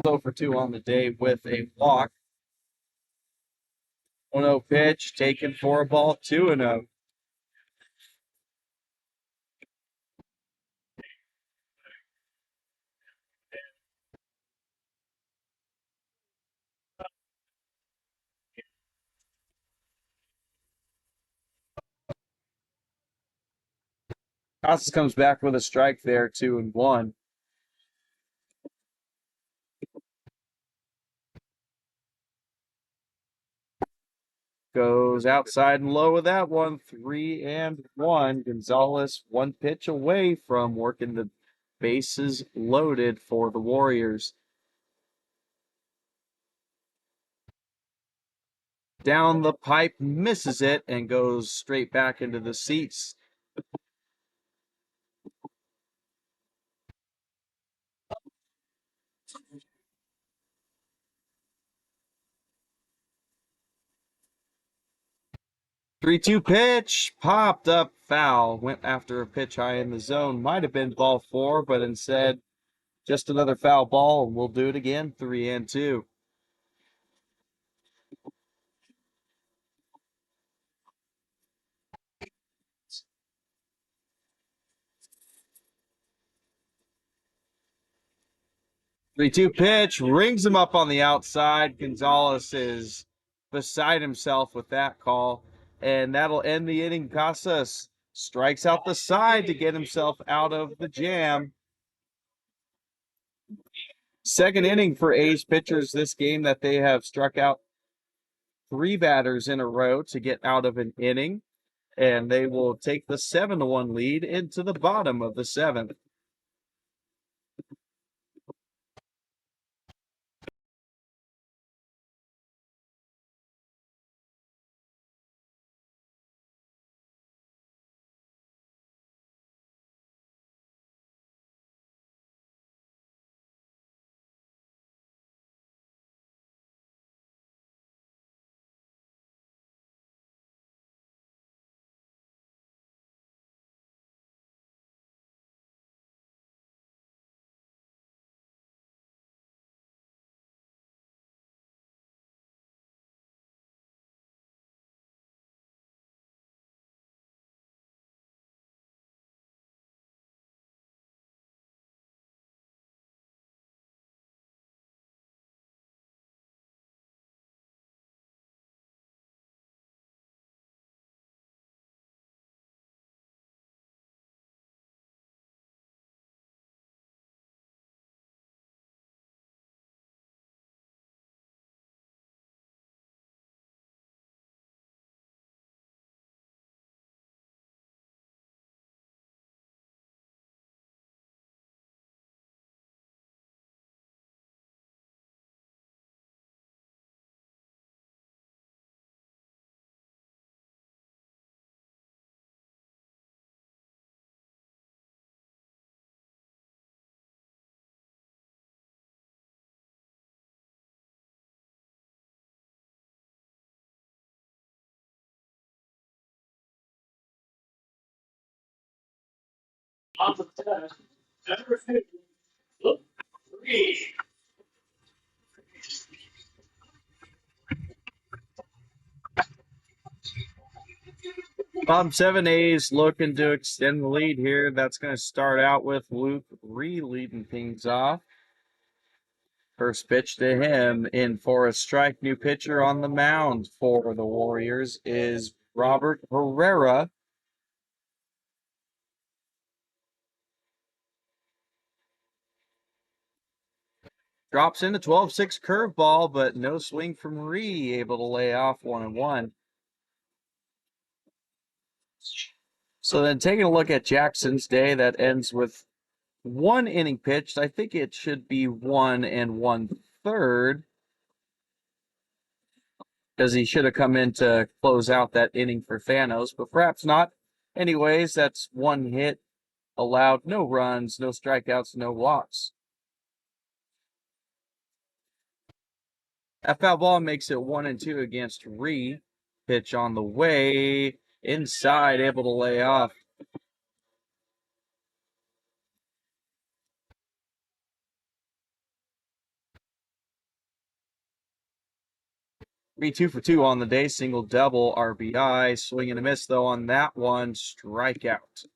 For 2 on the day with a walk. 1-0 pitch taken for a ball, 2-0. Casas comes back with a strike there, 2-1. Goes outside and low with that one. 3-1. Gonzalez 1 pitch away from working the bases loaded for the Warriors. Down the pipe, misses it, and goes straight back into the seats. Three-two pitch, popped up, foul. Went after a pitch high in the zone. Might have been ball 4, but instead, just another foul ball, and we'll do it again. 3-2. 3-2 pitch, rings him up on the outside. Gonzalez is beside himself with that call, and that'll end the inning. Casas strikes out the side to get himself out of the jam. Second inning for A's pitchers this game that they have struck out 3 batters in a row to get out of an inning, and they will take the 7-1 lead into the bottom of the 7th. On the test, number 2, look, 3. Bottom 7 A's looking to extend the lead here. That's going to start out with Luke Ree leading things off. First pitch to him in for a strike. New pitcher on the mound for the Warriors is Robert Herrera. Drops in a 12-6 curveball, but no swing from Ree, able to lay off 1-1. So then taking a look at Jackson's day, that ends with 1 inning pitched. I think it should be 1 1/3, because he should have come in to close out that inning for Thanos, but perhaps not. Anyways, that's 1 hit allowed, no runs, no strikeouts, no walks. That foul ball makes it 1-2 against Ree. Pitch on the way, inside, able to lay off. Ree 2 for 2 on the day, single, double, RBI. Swing and a miss, though, on that one. Strikeout.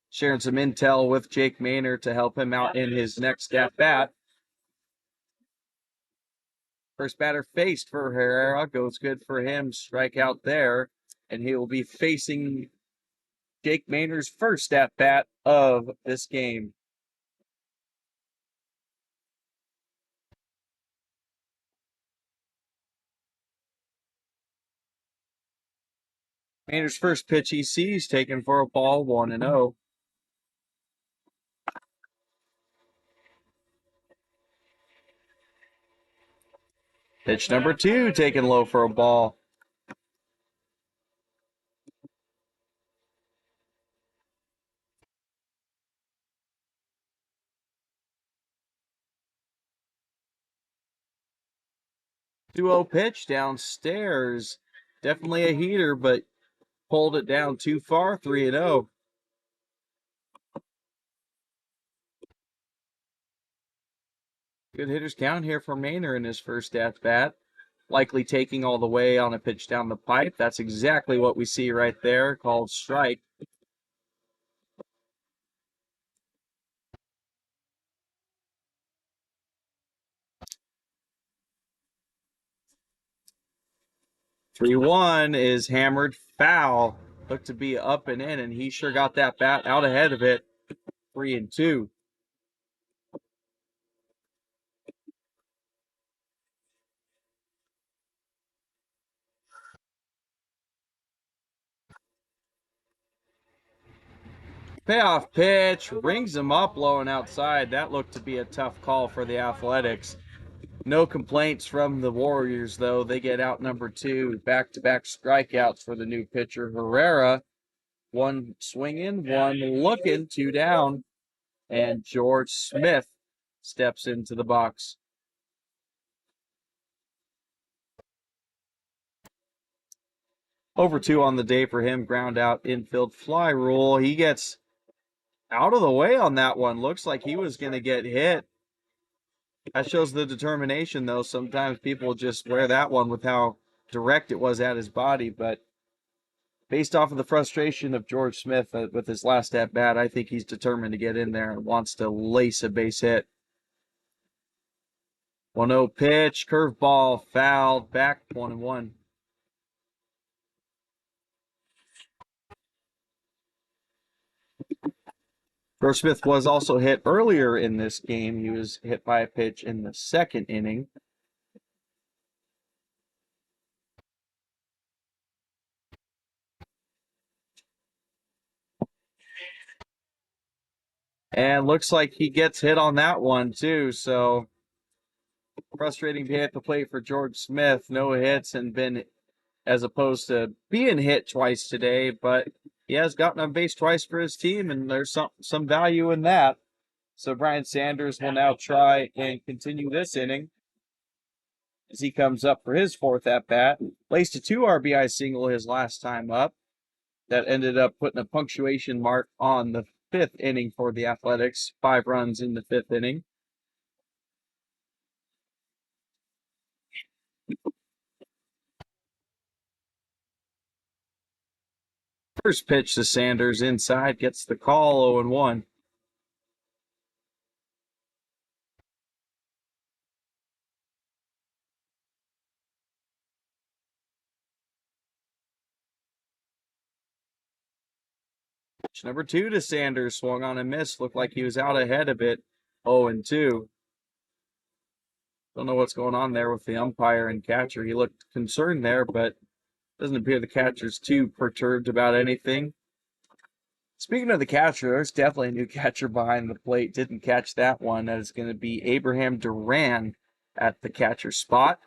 Sharing some intel with Jake Maynard to help him out in his next at-bat. First batter faced for Herrera, goes good for him, strikeout there, and he will be facing Jake Maynard's first at-bat of this game. Maynard's first pitch he sees taken for a ball, 1-0. Pitch number 2 taken low for a ball. Two-0 pitch downstairs. Definitely a heater, but pulled it down too far, 3-0. Good hitter's count here for Maynard in his first at-bat. Likely taking all the way on a pitch down the pipe. That's exactly what we see right there, called strike. Three one is hammered foul. Looked to be up and in, and he sure got that bat out ahead of it. 3-2. Payoff pitch rings him up low and outside. That looked to be a tough call for the Athletics. No complaints from the Warriors, though. They get out number 2. Back-to-back strikeouts for the new pitcher, Herrera. One swinging, one looking, 2 down. And George Smith steps into the box. Over 2 on the day for him. Ground out infield fly rule. He gets out of the way on that one. Looks like he was going to get hit. That shows the determination, though. Sometimes people just wear that one with how direct it was at his body. But based off of the frustration of George Smith with his last at-bat, I think he's determined to get in there and wants to lace a base hit. 1-0 pitch, curveball, fouled, back 1-1. George Smith was also hit earlier in this game. He was hit by a pitch in the second inning. And looks like he gets hit on that one, too. So frustrating day at the plate for George Smith. No hits and been, as opposed to being hit twice today, but he has gotten on base twice for his team, and there's some value in that. So Brian Sanders will now try and continue this inning as he comes up for his 4th at-bat. Laced a 2 RBI single his last time up. That ended up putting a punctuation mark on the 5th inning for the Athletics. 5 runs in the 5th inning. First pitch to Sanders inside, gets the call, 0-1. Pitch number 2 to Sanders, swung on and missed, looked like he was out ahead of it, 0-2. Don't know what's going on there with the umpire and catcher. He looked concerned there, but doesn't appear the catcher's too perturbed about anything. Speaking of the catcher, there's definitely a new catcher behind the plate. Didn't catch that one. That is going to be Abraham Duran at the catcher spot.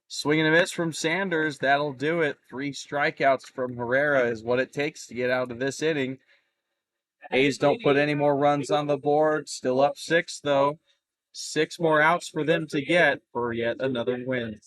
Swing and a miss from Sanders. That'll do it. 3 strikeouts from Herrera is what it takes to get out of this inning. A's don't put any more runs on the board. Still up 6, though. 6 more outs for them to get for yet another win.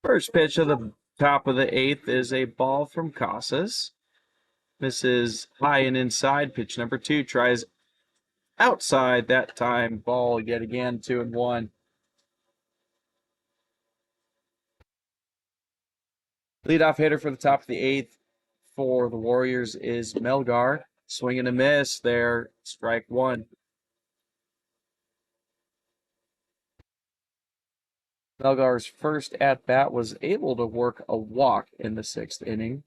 First pitch of the top of the eighth is a ball from Casas. Misses high and inside. Pitch number 2 tries outside that time. Ball yet again, 2-1. Leadoff hitter for the top of the eighth for the Warriors is Melgar. Swing and a miss there. Strike 1. Melgar's first at bat was able to work a walk in the 6th inning.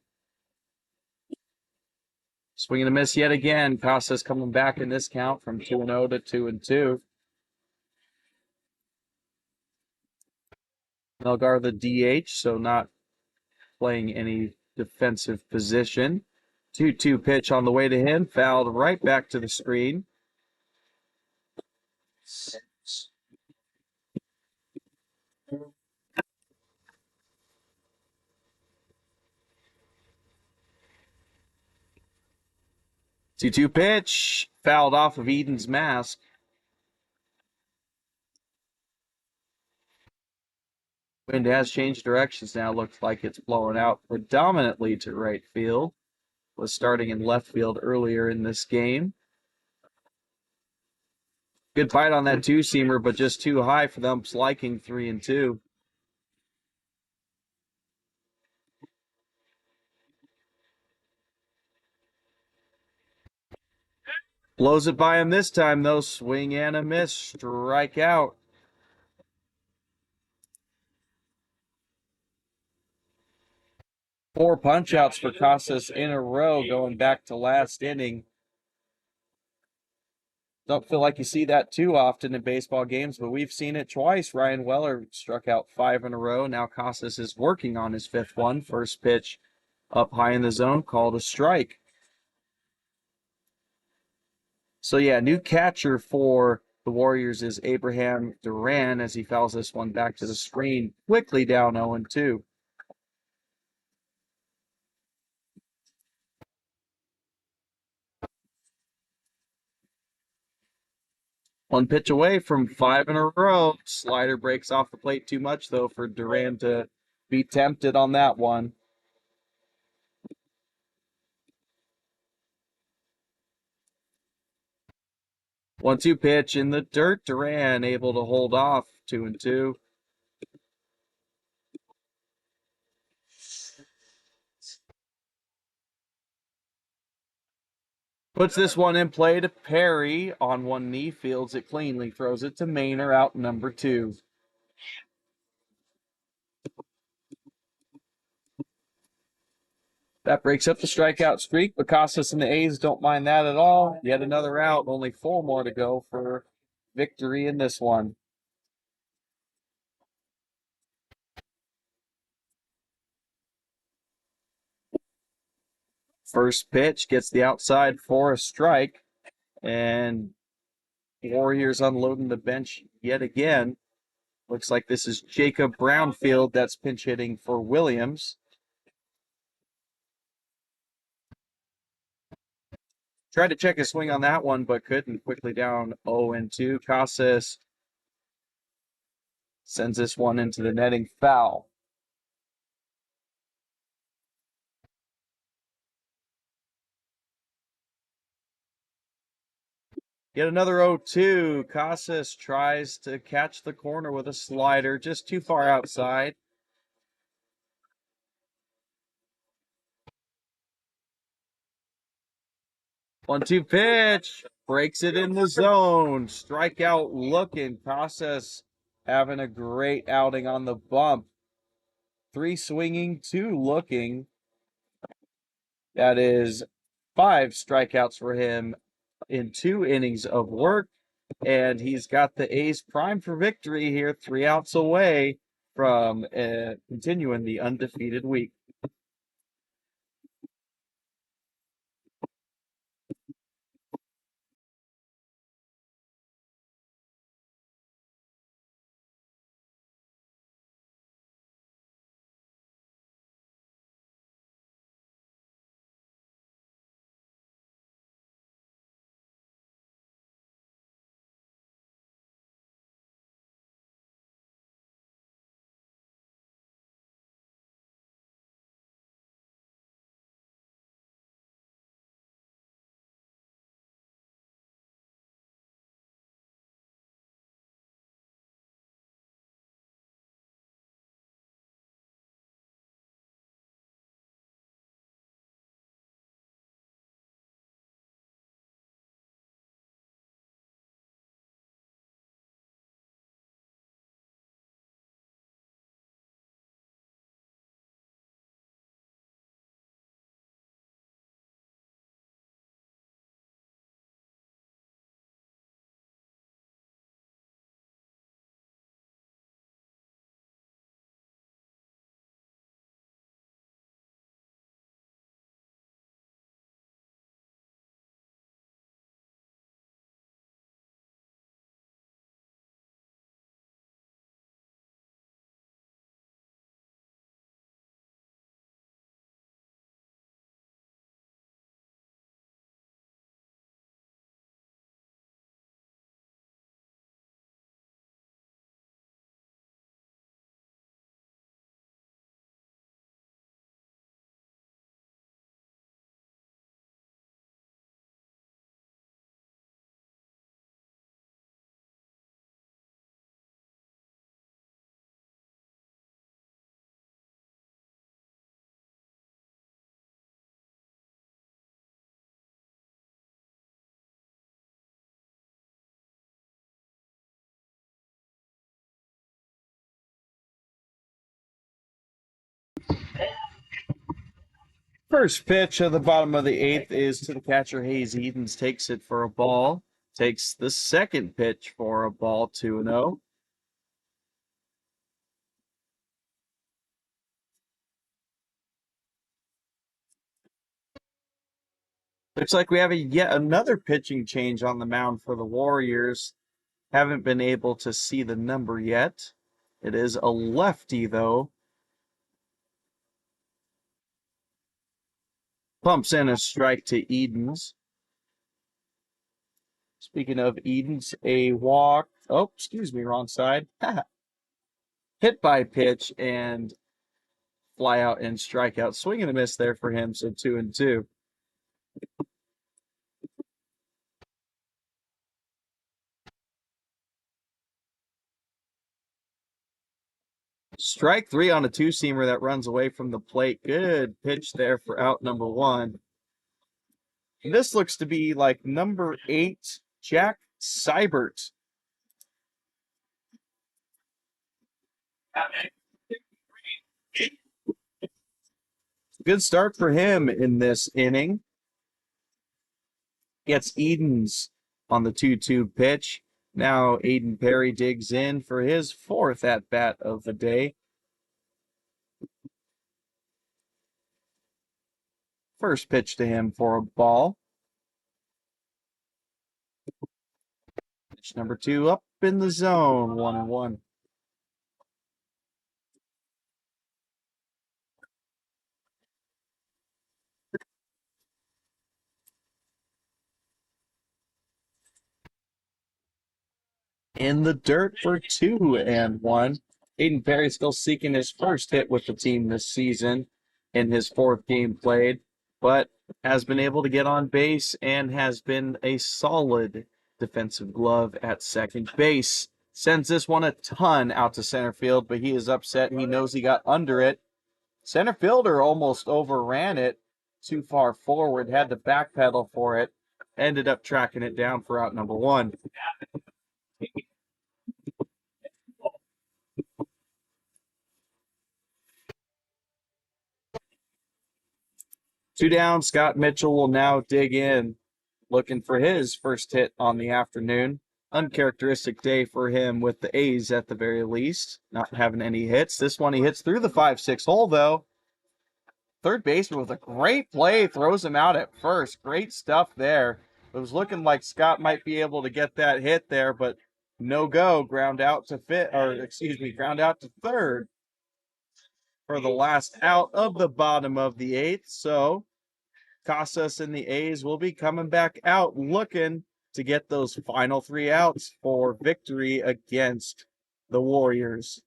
Swing and a miss yet again. Casas coming back in this count from 2-0 to 2-2. Melgar the DH, so not playing any defensive position. 2-2 pitch on the way to him, fouled right back to the screen. Two-two pitch, fouled off of Eden's mask. Wind has changed directions now. Looks like it's blowing out predominantly to right field. Was starting in left field earlier in this game. Good bite on that two-seamer, but just too high for them liking 3-2. Blows it by him this time, though. Swing and a miss. Strike out. 4 punch-outs for Casas in a row going back to last inning. Don't feel like you see that too often in baseball games, but we've seen it twice. Ryan Weller struck out 5 in a row. Now Casas is working on his 5th one. First pitch up high in the zone, called a strike. So yeah, new catcher for the Warriors is Abraham Duran as he fouls this one back to the screen, quickly down 0-2. One pitch away from 5 in a row. Slider breaks off the plate too much, though, for Duran to be tempted on that one. 1-2 pitch in the dirt. Duran able to hold off 2-2. Puts this one in play to Perry on one knee, fields it cleanly, throws it to Maynor, out number 2. That breaks up the strikeout streak, but Casas and the A's don't mind that at all. Yet another out, only 4 more to go for victory in this one. First pitch gets the outside for a strike, and Warriors unloading the bench yet again. Looks like this is Jacob Brownfield that's pinch hitting for Williams. Tried to check his swing on that one, but couldn't. Quickly down 0-2. Casas sends this one into the netting, foul. Yet another 0-2. Casas tries to catch the corner with a slider, just too far outside. One-two pitch. Breaks it in the zone. Strikeout looking. Casas having a great outing on the bump. 3 swinging, 2 looking. That is 5 strikeouts for him in 2 innings of work. And he's got the A's primed for victory here, 3 outs away from continuing the undefeated week. First pitch of the bottom of the eighth is to the catcher. Hayes Edens takes it for a ball. Takes the second pitch for a ball, 2-0. Looks like we have yet another pitching change on the mound for the Warriors. Haven't been able to see the number yet. It is a lefty, though. Pumps in a strike to Edens. Speaking of Edens, a walk. Oh, excuse me, wrong side. Hit by pitch and fly out and strike out. Swing and a miss there for him, so 2-2. Strike three on a two-seamer that runs away from the plate. Good pitch there for out number one. And this looks to be like number 8, Jack Seibert. Good start for him in this inning. Gets Edens on the 2-2 pitch. Now Aiden Perry digs in for his 4th at-bat of the day. First pitch to him for a ball. Pitch number 2 up in the zone, 1-1. In the dirt for 2-1. Aiden Perry still seeking his first hit with the team this season in his 4th game played, but has been able to get on base and has been a solid defensive glove at second base. Sends this one a ton out to center field, but he is upset. He knows he got under it. Center fielder almost overran it too far forward, had to backpedal for it, ended up tracking it down for out number 1. Two down, Scott Mitchell will now dig in, looking for his first hit on the afternoon. Uncharacteristic day for him with the A's at the very least, not having any hits. This one he hits through the 5-6 hole, though. Third baseman with a great play, throws him out at first. Great stuff there. It was looking like Scott might be able to get that hit there, but no go. Ground out to ground out to third for the last out of the bottom of the 8th. So Casas and the A's will be coming back out looking to get those final 3 outs for victory against the Warriors.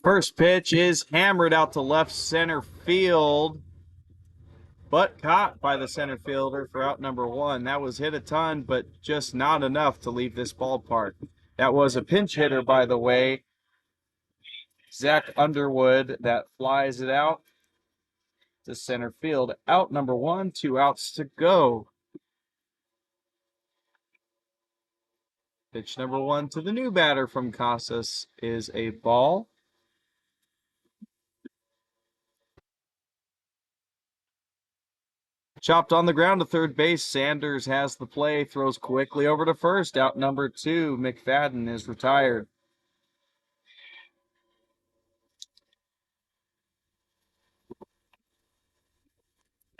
First pitch is hammered out to left center field, but caught by the center fielder for out number one. That was hit a ton, but just not enough to leave this ballpark. That was a pinch hitter, by the way, Zach Underwood, that flies it out to center field. Out number one, 2 outs to go. Pitch number one to the new batter from Casas is a ball. Chopped on the ground to third base. Sanders has the play, throws quickly over to first. Out number two, McFadden is retired.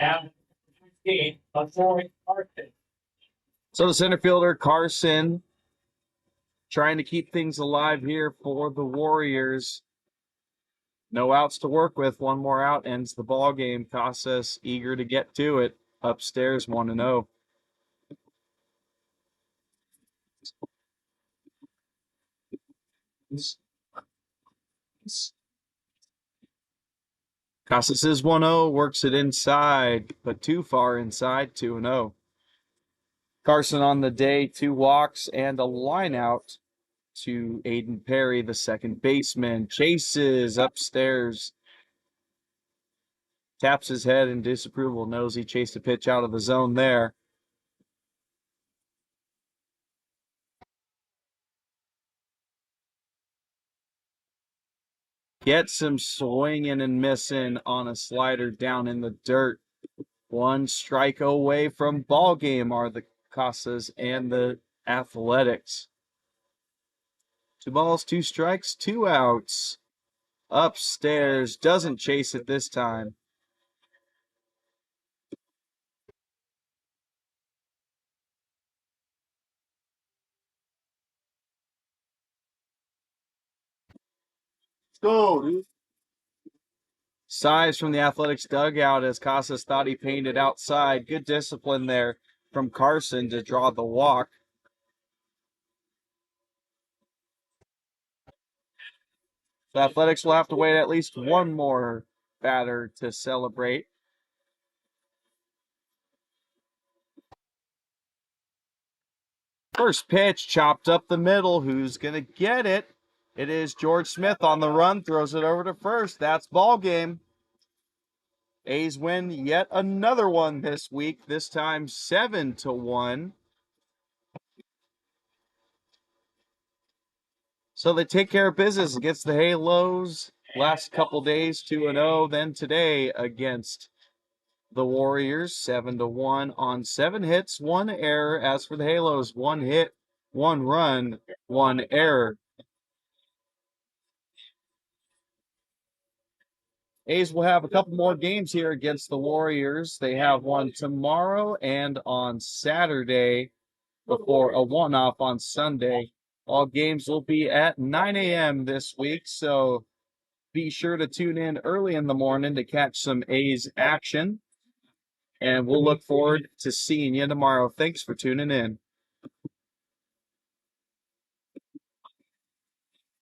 Now, 15, Avoid Carson. So the center fielder, Carson, trying to keep things alive here for the Warriors. No outs to work with. One more out ends the ball game. Casas eager to get to it. Upstairs 1-0. Casas is 1-0, works it inside, but too far inside, 2-0. Carson on the day, 2 walks and a line out to Aiden Perry, the second baseman. Chases upstairs. Taps his head in disapproval, knows he chased a pitch out of the zone there. Gets him swinging and missing on a slider down in the dirt. 1 strike away from ball game are the Casas and the Athletics. 2 balls, 2 strikes, 2 outs. Upstairs, doesn't chase it this time. Go, dude. Size from the Athletics dugout as Casas thought he painted outside. Good discipline there from Carson to draw the walk. The Athletics will have to wait at least one more batter to celebrate. First pitch chopped up the middle. Who's going to get it? It is George Smith on the run, throws it over to first. That's ball game. A's win yet another one this week, this time 7-1. So they take care of business against the Halos last couple days, 2-0. Then today against the Warriors, 7-1 on 7 hits, 1 error. As for the Halos, 1 hit, 1 run, 1 error. A's will have a couple more games here against the Warriors. They have one tomorrow and on Saturday before a one-off on Sunday. All games will be at 9 a.m. this week, so be sure to tune in early in the morning to catch some A's action. And we'll look forward to seeing you tomorrow. Thanks for tuning in.